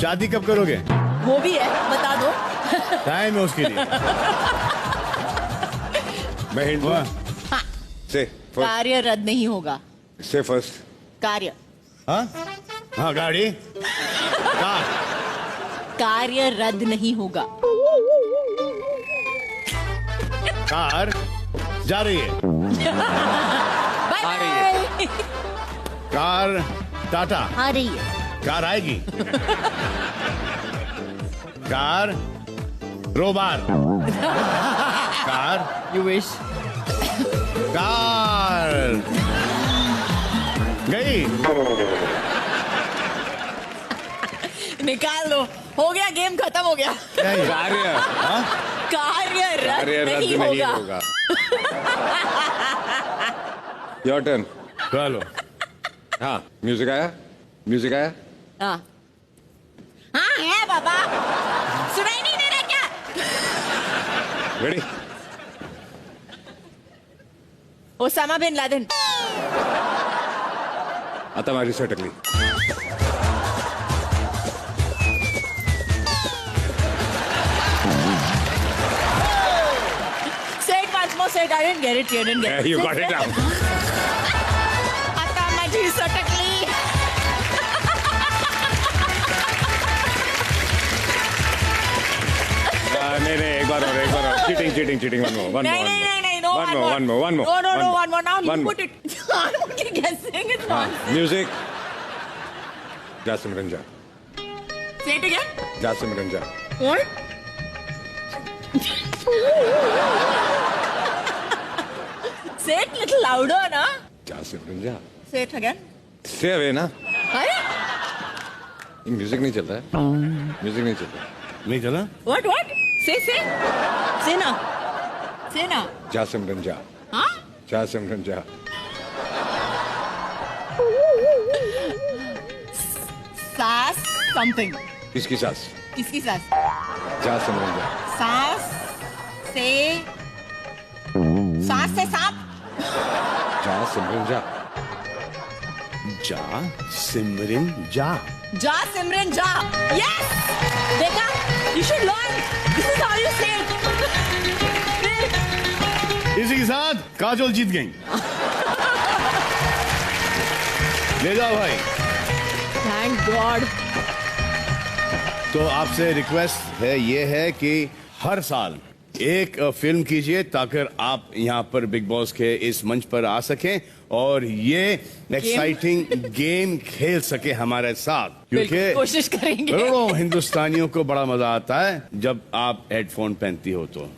शादी कब करोगे वो भी है बता दो टाइम है उसके लिए मैं हिंट दूं से कार्य रद्द नहीं होगा से फर्स्ट कार्य हाँ गाड़ी कार्य रद्द नहीं होगा कार जा रही है आ रही है कार टाटा आ रही है कार आएगी कार रोबार कार यू विश कार गई निकाल दो हो गया गेम खत्म हो गया कार्य रद्द नहीं होगा योर टर्न चलो हाँ म्यूजिक आया हाँ है बाबा सुनाई नहीं दे रहा क्या रेडी ओसामा बिन लादेन आता माझी सटकली Say it once more. Say it. I didn't get it. You didn't get it. You got it now. आता माझी सटकली. नहीं एक बार और चीटिंग वन मोर नहीं no one more no one more now you put it. I'm only guessing it's not. Music Jasim Ranja Say it again. Jasim रंजा What? Say it little louder ना. Jasim Ranja Say it again. से away ना अरे music नहीं चलता है नहीं चला What? Say ना. जासिम रंजा हाँ? जासिम रंजा सास something. किसकी सास किसकी सास? जासिम रंजा सास से सांप. जासिम रंजा जा सिमरन जा। जा सिमरन जा। यस, देखा, you should learn, this is how you से इट। इसी के साथ काजोल जीत गई। ले जाओ भाई। Thank God. तो आपसे रिक्वेस्ट है ये है कि हर साल एक फिल्म कीजिए ताकि आप यहाँ पर बिग बॉस के इस मंच पर आ सकें और ये एक्साइटिंग गेम खेल सके हमारे साथ, क्योंकि कोशिश करेंगे। करोड़ों हिंदुस्तानियों को बड़ा मजा आता है जब आप हेडफोन पहनती हो तो।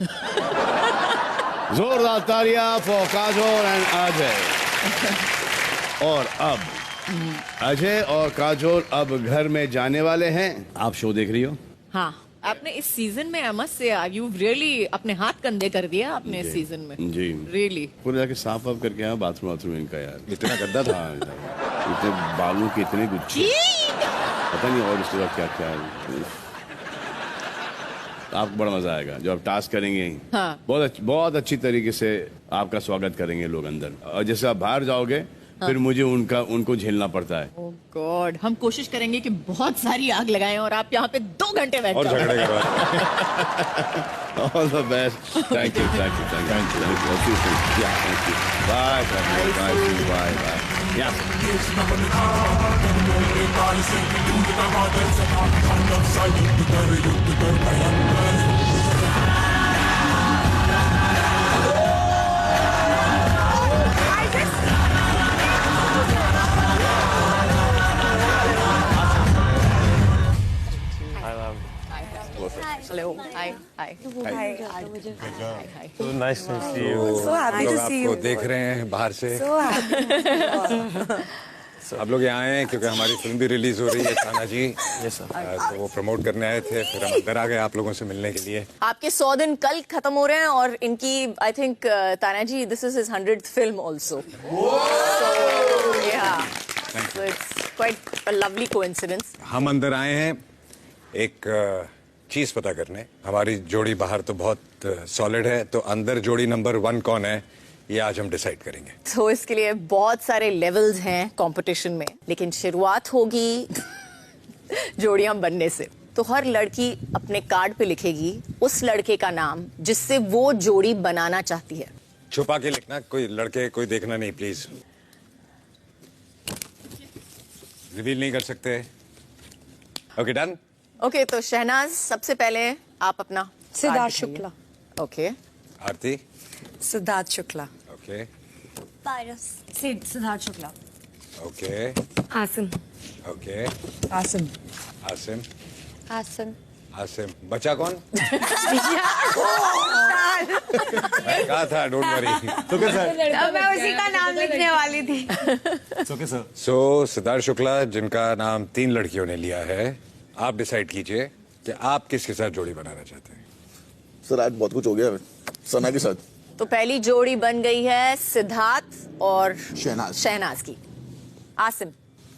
जोरदार तालियां फॉर काजोल एंड अजय। और अब अजय और काजोल अब घर में जाने वाले हैं। आप शो देख रही हो? हाँ, आपने इस सीजन में, I must say, you really अपने हाथ कंधे कर दिया आपने इस सीजन में। जी रियली पूरा जाके साफ वाफ करके आया बाथरूम इनका यार। इतना गंदा था, इतने बालों के इतने गुच्छे, पता नहीं और इसके बाद क्या क्या है। आपको बड़ा मजा आएगा जब आप टास्क करेंगे। हाँ। बहुत अच्छी तरीके से आपका स्वागत करेंगे लोग अंदर, और जैसे आप बाहर जाओगे फिर मुझे उनको झेलना पड़ता है। ओह गॉड, हम कोशिश करेंगे कि बहुत सारी आग लगाएं और आप यहाँ पे 2 घंटे बैठ और जाओ। झगड़े के बाद। All the best. Thank you thank you thank you thank you. Bye bye bye bye. Hello, hi hi hi. So nice to see you. So happy to see you. आपको देख रहे हैं बाहर से। So happy. आप लोग यहाँ आए हैं क्योंकि हमारी फिल्म भी रिलीज हो रही है, ताना जी। Yes sir. तो वो प्रमोट करने आए थे, फिर हम अंदर आ गए आप लोगों से मिलने के लिए। आपके 100 दिन कल खत्म हो रहे हैं और इनकी, I think Tanhaji, this is his 100th film also. So it's quite a lovely coincidence. हम अंदर आए हैं एक चीज पता करने। हमारी जोड़ी बाहर तो बहुत सॉलिड है, तो अंदर जोड़ी नंबर 1 कौन है ये आज हम डिसाइड करेंगे। तो इसके लिए बहुत सारे लेवल्स हैं कंपटीशन में, लेकिन शुरुआत होगी जोड़ियां बनने से। तो हर लड़की अपने कार्ड पे लिखेगी उस लड़के का नाम जिससे वो जोड़ी बनाना चाहती है। छुपा के लिखना, कोई लड़के कोई देखना नहीं प्लीज। रिवील नहीं कर सकते। Okay done. ओके, तो शहनाज सबसे पहले आप अपना सिद्धार्थ शुक्ला। ओके। आरती। सिद्धार्थ शुक्ला। ओके पारस। सिद्धार्थ शुक्ला। ओके आसिम। ओके आसिम। आसिम। आसिम। आसिम। बचा कौन? मैं कहा था डोंट वरी। तो कैसा? अब मैं उसी का नाम लिखने वाली थी। So कैसा? सो सिद्धार्थ शुक्ला जिनका नाम 3 लड़कियों ने लिया है, आप डिसाइड कीजिए कि आप किसके साथ जोड़ी बनाना चाहते हैं। सर आज बहुत कुछ हो गया सना के साथ। तो पहली जोड़ी बन गई है सिद्धार्थ और शहनाज की। आसिम,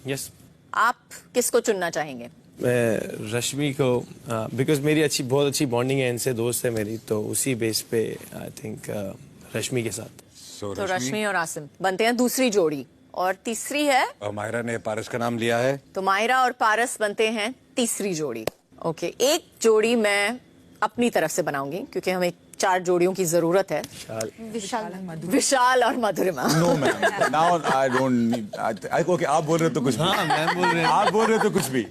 Yes. आप किसको चुनना चाहेंगे? मैं रश्मि को, बिकॉज मेरी बहुत अच्छी बॉन्डिंग है इनसे, दोस्त है मेरी, तो उसी बेस पे आई थिंक रश्मि के साथ। तो रश्मि और आसिम बनते हैं दूसरी जोड़ी, और तीसरी है, और मायरा ने पारस का नाम लिया है, तो मायरा और पारस बनते हैं तीसरी जोड़ी। ओके, एक जोड़ी मैं अपनी तरफ से बनाऊंगी क्योंकि हमें 4 जोड़ियों की जरूरत है। विशाल और Madhurima. No ma'am, now I don't need. Okay, आप बोल रहे हो तो कुछ भी। हाँ मैम बोल रहे हैं। आप बोल रहे हो तो कुछ भी।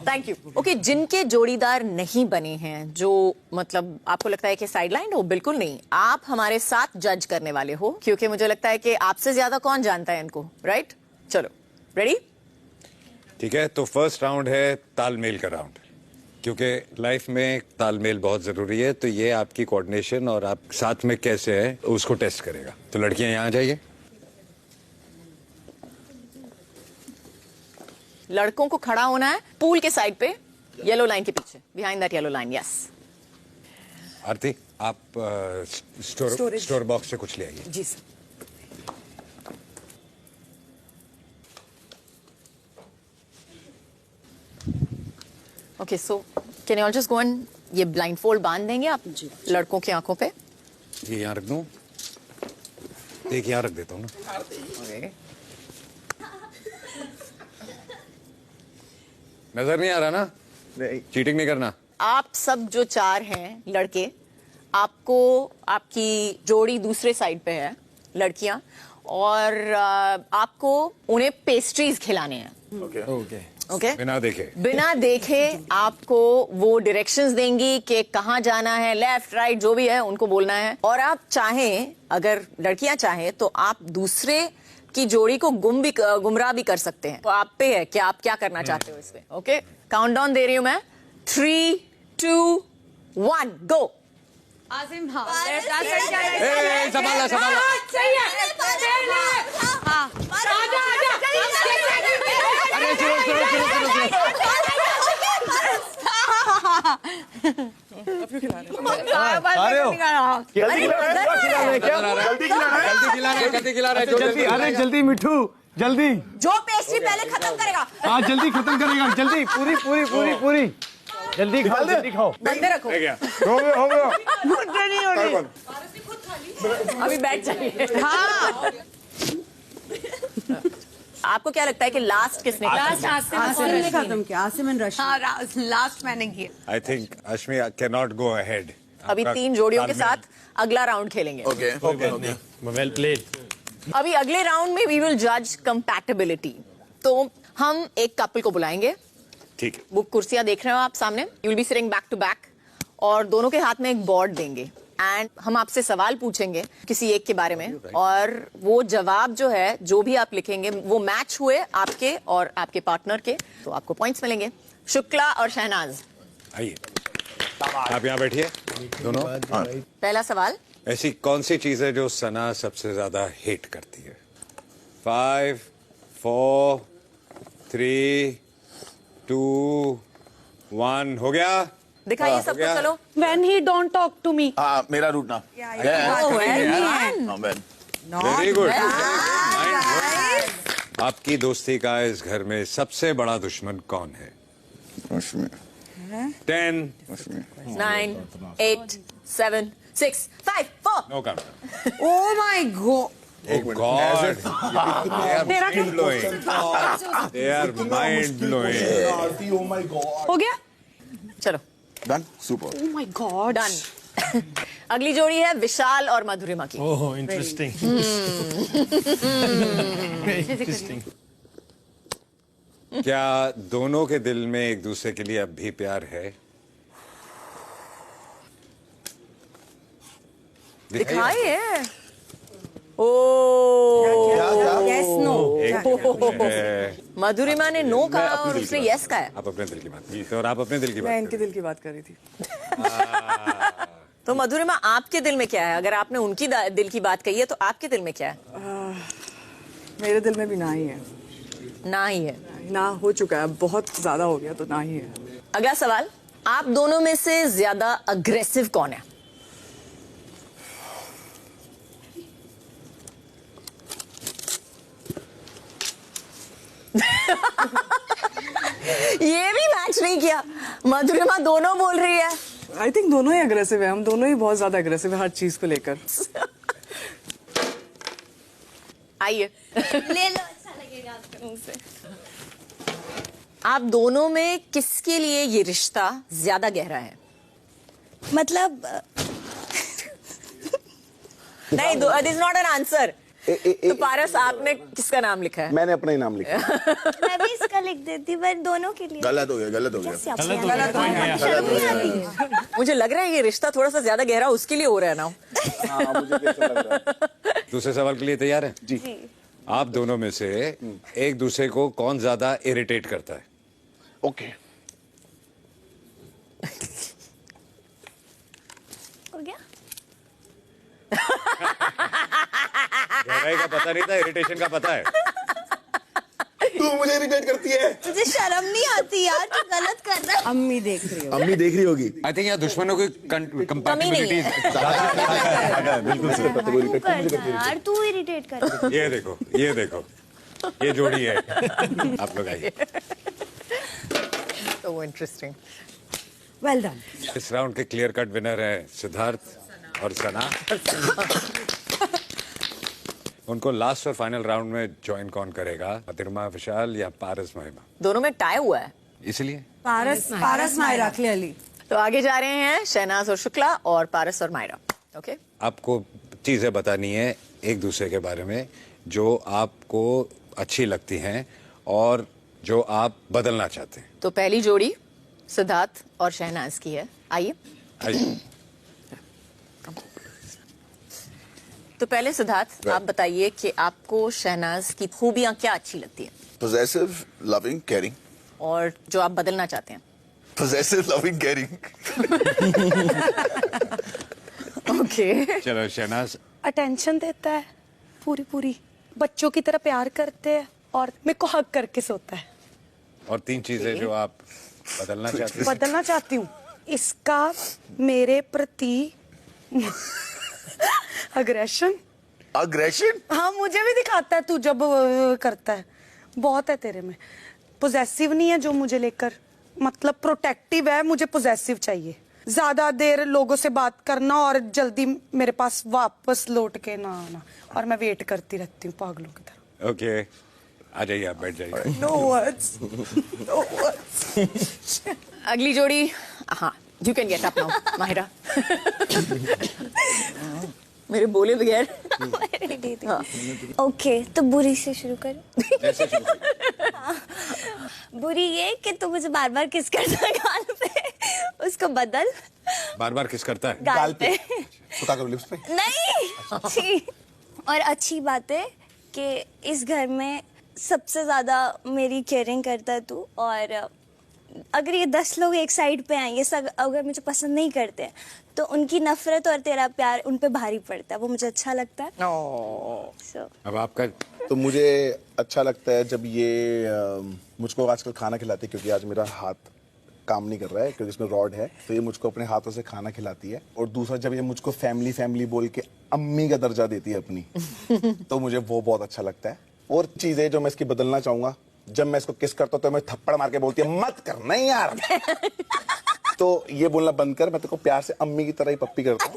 Thank you. ओके, जिनके जोड़ीदार नहीं बने हैं, जो मतलब आपको लगता है कि साइडलाइन हो, बिल्कुल नहीं, आप हमारे साथ जज करने वाले हो, क्योंकि मुझे लगता है कि आपसे ज्यादा कौन जानता है इनको, राइट? चलो, रेडी? ठीक है। तो फर्स्ट राउंड है तालमेल का राउंड, क्योंकि लाइफ में तालमेल बहुत जरूरी है। तो ये आपकी कोऑर्डिनेशन और आप साथ में कैसे है उसको टेस्ट करेगा। तो लड़कियां यहाँ आ जाइए। लड़कों को खड़ा होना है पूल के साइड पे, येलो लाइन के पीछे, behind that yellow line. Yes. Aarti, आप स्टोर बॉक्स से कुछ ले आइए। जी sir. Okay, so can you all just go and ये ब्लाइंडफोल्ड बांध देंगे आप लड़कों की आंखों पे? ये यहाँ रख दूं? एक यहाँ रख देता हूँ ना। Okay. नजर नहीं आ रहा ना? चीटिंग नहीं करना। आप सब जो 4 हैं लड़के, आपको आपकी जोड़ी दूसरे साइड पे है लड़कियां, और आपको उन्हें पेस्ट्रीज खिलाने हैं। ओके बिना देखे आपको वो डायरेक्शंस देंगी कि कहाँ जाना है, लेफ्ट राइट जो भी है उनको बोलना है। और आप चाहें, अगर लड़कियां चाहें तो आप दूसरे की जोड़ी को गुमराह भी कर सकते हैं। तो आप पे है कि आप क्या करना चाहते हो इसमें। ओके, काउंटडाउन दे रही हूं मैं। 3, 2, 1 गो। आसिम हाँ संभाला सही है। हाँ अरे जल्दी मिठू जल्दी। जो पेस्ट्री पहले खत्म करेगा। हाँ जल्दी खत्म करेगा, जल्दी पूरी जल्दी खाओ। बंदे रखो। हो गया। मुद्दे नहीं हो रही। अभी बैठ जाइए। हाँ आपको क्या लगता है कि लास्ट किसने आसिम ने खत्म किया। आसिम एंड रश्मि। हाँ लास्ट मैंने किया। I think Ashmi can not go ahead. अभी 3 जोड़ियों के साथ अगला राउंड खेलेंगे। Well played. अभी अगले राउंड में वी विल जज कंपैटिबिलिटी। तो हम एक कपल को बुलाएंगे। ठीक है। वो कुर्सियां देख रहे हो आप सामने। You will be sitting back to back, और दोनों के हाथ में एक बोर्ड देंगे एंड हम आपसे सवाल पूछेंगे किसी एक के बारे में, और वो जवाब जो है, जो भी आप लिखेंगे, वो मैच हुए आपके और आपके पार्टनर के तो आपको पॉइंट्स मिलेंगे। शुक्ला और शहनाज आइए, आप यहाँ बैठिए दोनों। पहला सवाल, ऐसी कौन सी चीज है जो सना सबसे ज्यादा हेट करती है? 5, 4, 3, 2, 1 हो गया। दिखाइए सबको। चलो। When he don't talk to me. हाँ मेरा रूट ना। Very good. आपकी दोस्ती का इस घर में सबसे बड़ा दुश्मन कौन है? 10, 9, 8, 7, 6, 5, 4। नो काम। Oh my God. Oh God! They are mind blowing. They are mind blowing. Oh my God. हो गया? चलो। Done. Super. Oh my God. Done. अगली जोड़ी है विशाल और मधुरिमा की। Oh interesting. क्या दोनों के दिल में एक दूसरे के लिए अब भी प्यार है? दिखाइए। ओ Yes, no. मधुरिमा ने नो कहा और उसने यस कहा है। आप अपने दिल की बात कीजिए और आप अपने दिल की मैं बात इनके दिल की बात कर रही थी। तो मधुरिमा आपके दिल में क्या है? अगर आपने उनकी दिल की बात कही है तो आपके दिल में क्या है? मेरे दिल में भी ना ही है। ना ही है। ना हो चुका है, बहुत ज्यादा हो गया, तो ना ही है। अगला सवाल, आप दोनों में से ज्यादा अग्रेसिव कौन है? ये भी मैच नहीं किया। मधुरिमा दोनों बोल रही है। आई थिंक दोनों ही अग्रेसिव है। हम दोनों ही बहुत ज्यादा अग्रेसिव है हर चीज को लेकर। आइए ले लो, अच्छा लगेगा आपके मुंह से। आप दोनों में किसके लिए ये रिश्ता ज्यादा गहरा है? मतलब नहीं, this is not an answer. तो पारस, आपने किसका नाम लिखा है? मैंने अपना ही नाम लिखा। मैं भी इसका लिख देती, पर दोनों के लिए। गलत हो गया। शर्म नहीं आती। मुझे लग रहा है ये रिश्ता थोड़ा सा ज्यादा गहरा उसके लिए हो रहा है ना। मुझे भी ऐसा लग रहा है। दूसरे सवाल के लिए तैयार है? जी। आप दोनों में से एक दूसरे को कौन ज्यादा इरिटेट करता है? ओके। हो गया? गहराई का पता नहीं था, इरिटेशन का पता है। तू मुझे इरिटेट करती है। तुझे शर्म नहीं आती यार, तू गलत कर रहा है। अम्मी देख रही हो। अम्मी देख रही होगी। आई थिंक यहाँ दुश्मनों की कंपैटिबिलिटी बिल्कुल यार, तू इरिटेट कर। ये देखो, ये जोड़ी है। आप लोग आइए। तो इंटरेस्टिंग। Well done. इस राउंड के क्लियर कट विनर है सिद्धार्थ और सना। उनको लास्ट और फाइनल राउंड में ज्वाइन कौन करेगा? मधुरिमा विशाल या पारस महिमा? दोनों में टाई हुआ है। इसलिए पारस मायरा क्लियरली। तो आगे जा रहे हैं शहनाज और शुक्ला और पारस और मायरा। ओके, आपको चीजें बतानी है एक दूसरे के बारे में जो आपको अच्छी लगती हैं और जो आप बदलना चाहते हैं। तो पहली जोड़ी सिद्धार्थ और शहनाज की है। आइए। तो पहले सिद्धार्थ आप बताइए कि आपको शहनाज की खूबियां क्या अच्छी लगती है? Possessive, loving, caring. और जो आप बदलना चाहते हैं? Possessive, loving, caring. ओके। चलो शहनाज। अटेंशन देता है पूरी, बच्चों की तरह प्यार करते हैं और मेरे को हक करके सोता है। और 3 चीजें जो आप बदलना चाहते हैं? बदलना चाहती हूँ इसका मेरे प्रति अग्रेशन। हाँ, मुझे भी दिखाता है तू जब करता है, बहुत है तेरे में। पोजेसिव नहीं है जो मुझे लेकर, मतलब प्रोटेक्टिव है, मुझे पोजेसिव चाहिए। ज्यादा देर लोगों से बात करना और जल्दी मेरे पास वापस लौट के ना आना, और मैं वेट करती रहती हूँ पागलों की तरह। ओके, आ जाइए, आप बैठ जाइए। No words. No words. अगली जोड़ी, हाँ, you can get up now Mahira. मेरे बोले बगैर। ओके, तो बुरी से शुरू करो। बुरी ये कि तू मुझे बार बार किस करता है गाल पे, उसको बदल। बार बार किस करता है? गाल पे। सुता कर लिप्स पे? नहीं, छी। और अच्छी बात है कि इस घर में सबसे ज्यादा मेरी केयरिंग करता है तू, और अगर ये 10 लोग एक साइड पे आएंगे, सब अगर मुझे पसंद नहीं करते तो उनकी नफरत और तेरा प्यार उन पे भारी पड़ता है, वो मुझे अच्छा लगता है। अब आपका? तो मुझे अच्छा लगता है जब ये मुझको आजकल खाना खिलाती है, क्योंकि आज मेरा हाथ काम नहीं कर रहा है क्योंकि इसमें रॉड है, तो ये मुझको अपने हाथों से खाना खिलाती है। और दूसरा, जब ये मुझको फैमिली बोल के अम्मी का दर्जा देती है अपनी, तो मुझे वो बहुत अच्छा लगता है। और चीजें जो मैं इसकी बदलना चाहूंगा, जब मैं इसको किस करता हूँ तो मैं थप्पड़ मार के बोलती है मत कर, नहीं यार। तो ये बोलना बंद कर, मैं तेरे को प्यार से अम्मी की तरह ही पप्पी करता हूँ।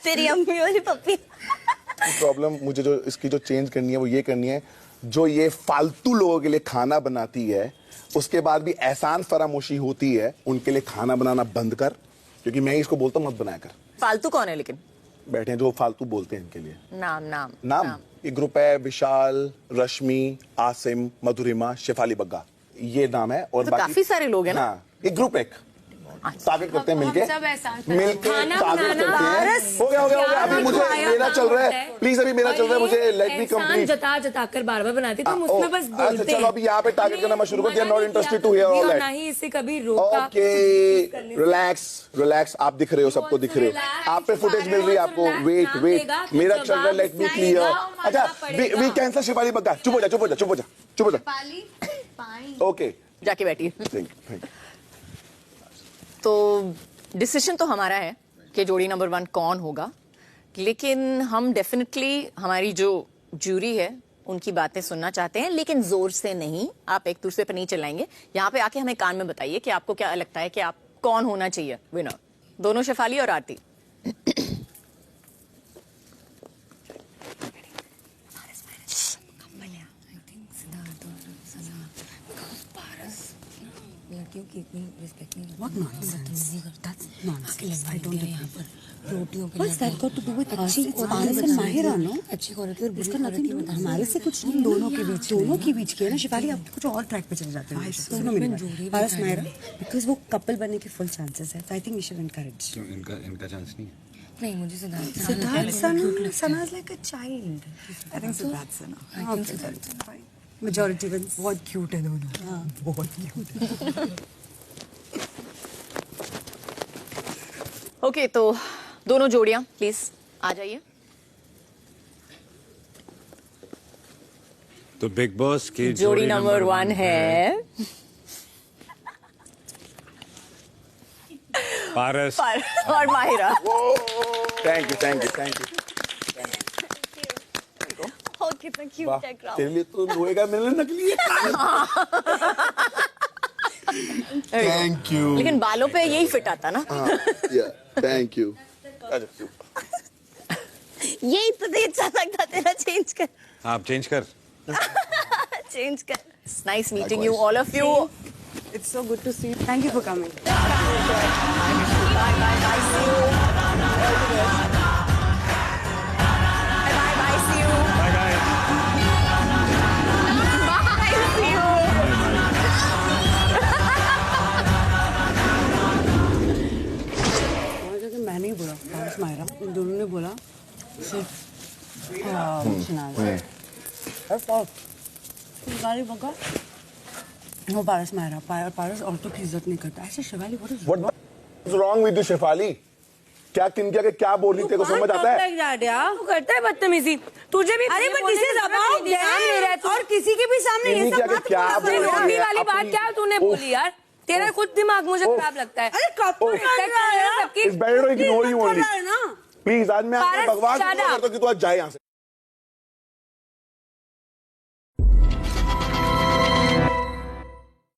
तेरी अम्मी वाली पप्पी। प्रॉब्लम मुझे जो इसकी जो चेंज करनी है वो ये करनी है, जो ये फालतू लोगों के लिए खाना बनाती है उसके बाद भी एहसान फरामोशी होती है, उनके लिए खाना बनाना बंद कर, क्योंकि मैं ही इसको बोलता हूँ मत बनाया कर। फालतू कौन है लेकिन? बैठे हैं जो फालतू बोलते हैं, इनके लिए नाम। ये ग्रुप है विशाल, रश्मि, आसिम, मधुरिमा, शेफाली बग्गा, ये नाम है। और तो बाकी काफी सारे लोग हैं ना। हाँ, एक ग्रुप एक टारगेट करते हैं मिलके टारगेट करते हैं। हो गया अभी मुझे मेरा चल रहा है, प्लीज अभी मेरा चल रहा है, मुझे लेट मी कंप्लीट। जता कर बार बनाती तुम उसमें बस बोलते चलो अभी यहाँ पे टारगेट करना मैं शुरू कर दिया। Not interested to hear all that. नहीं इसे कभी रोका। ओके, रिलैक्स, आप दिख रहे हो, सबको दिख रहे हो, आप पे फुटेज मिल रही है आपको। वेट, मेरा चल रहा है, लेट मी क्लियर। अच्छा, वी कैंसल शेफाली बग्गा, चुप हो जा। ओके, जाके बैठिए। तो डिसीजन तो हमारा है कि जोड़ी नंबर 1 कौन होगा, लेकिन हम डेफिनेटली हमारी जो जूरी है उनकी बातें सुनना चाहते हैं, लेकिन जोर से नहीं। आप एक दूसरे पर नहीं चिल्लाएंगे, यहाँ पे आके हमें कान में बताइए कि आपको क्या लगता है कि आप कौन होना चाहिए विनर। दोनों शेफाली और आरती। What nonsense? That's nonsense. I don't agree. What's that got to do with us? It's Paras and Mahira, no? अच्छी क्वालिटी और इसका nothing to do with हमारे से कुछ नहीं, दोनों के बीच की है ना। शिफाली आप कुछ और ट्रैक पे चले जाते हैं। सुनो मेरी बात, पारस माहिरा, बिकॉज वो कपल बनने के फुल चांसेस है, तो I think we should encourage. इनका चांस नहीं है। नहीं, मुझे Siddharth Sana is like a child. I think Siddharth Sana. Okay, majority wins. बहुत क्यूट है दोनों। हाँ, बहुत क्यूट। ओके, तो दोनों जोड़ियां प्लीज आ जाइए। तो बिग बॉस की जोड़ी नंबर 1 है पारस और माहिरा। Thank you. कितना क्यूट है क्राउड। तेरे लिए तो लोहे का मिलने नकली है। Thank you. लेकिन बालों पे यही फिट आता ना। Thank you. यही तो अच्छा लगता तेरा। चेंज कर। आप चेंज कर। चेंज कर। Nice meeting you all of you. It's so good to see you. Thank you for coming. Bye bye bye. See you. All the best. Bye bye bye. See you. Bye guys. Bye. See you. मैंने ही बोला पारस मायरा इन दोनों ने बोला सिर्फ शिवाली बगा वो पारस मायरा पारस औरतों की इज्जत नहीं करता ऐसे Shivali What is wrong with you, Shefali? क्या किनकिया के क्या बोल रही तेरे को समझ आता है? तू करता है बदतमीजी तुझे भी अरे बट दिस इज अबाउट और किसी के भी सामने ये सब मत क्या रोटी वाली बात क्या तूने बोली यार तेरा खुद दिमाग मुझे खराब लगता है। अरे कब It's better to ignore you only. Please, आज मैं आपको भगवान को करता हूँ कि तू आज जाए यहाँ से।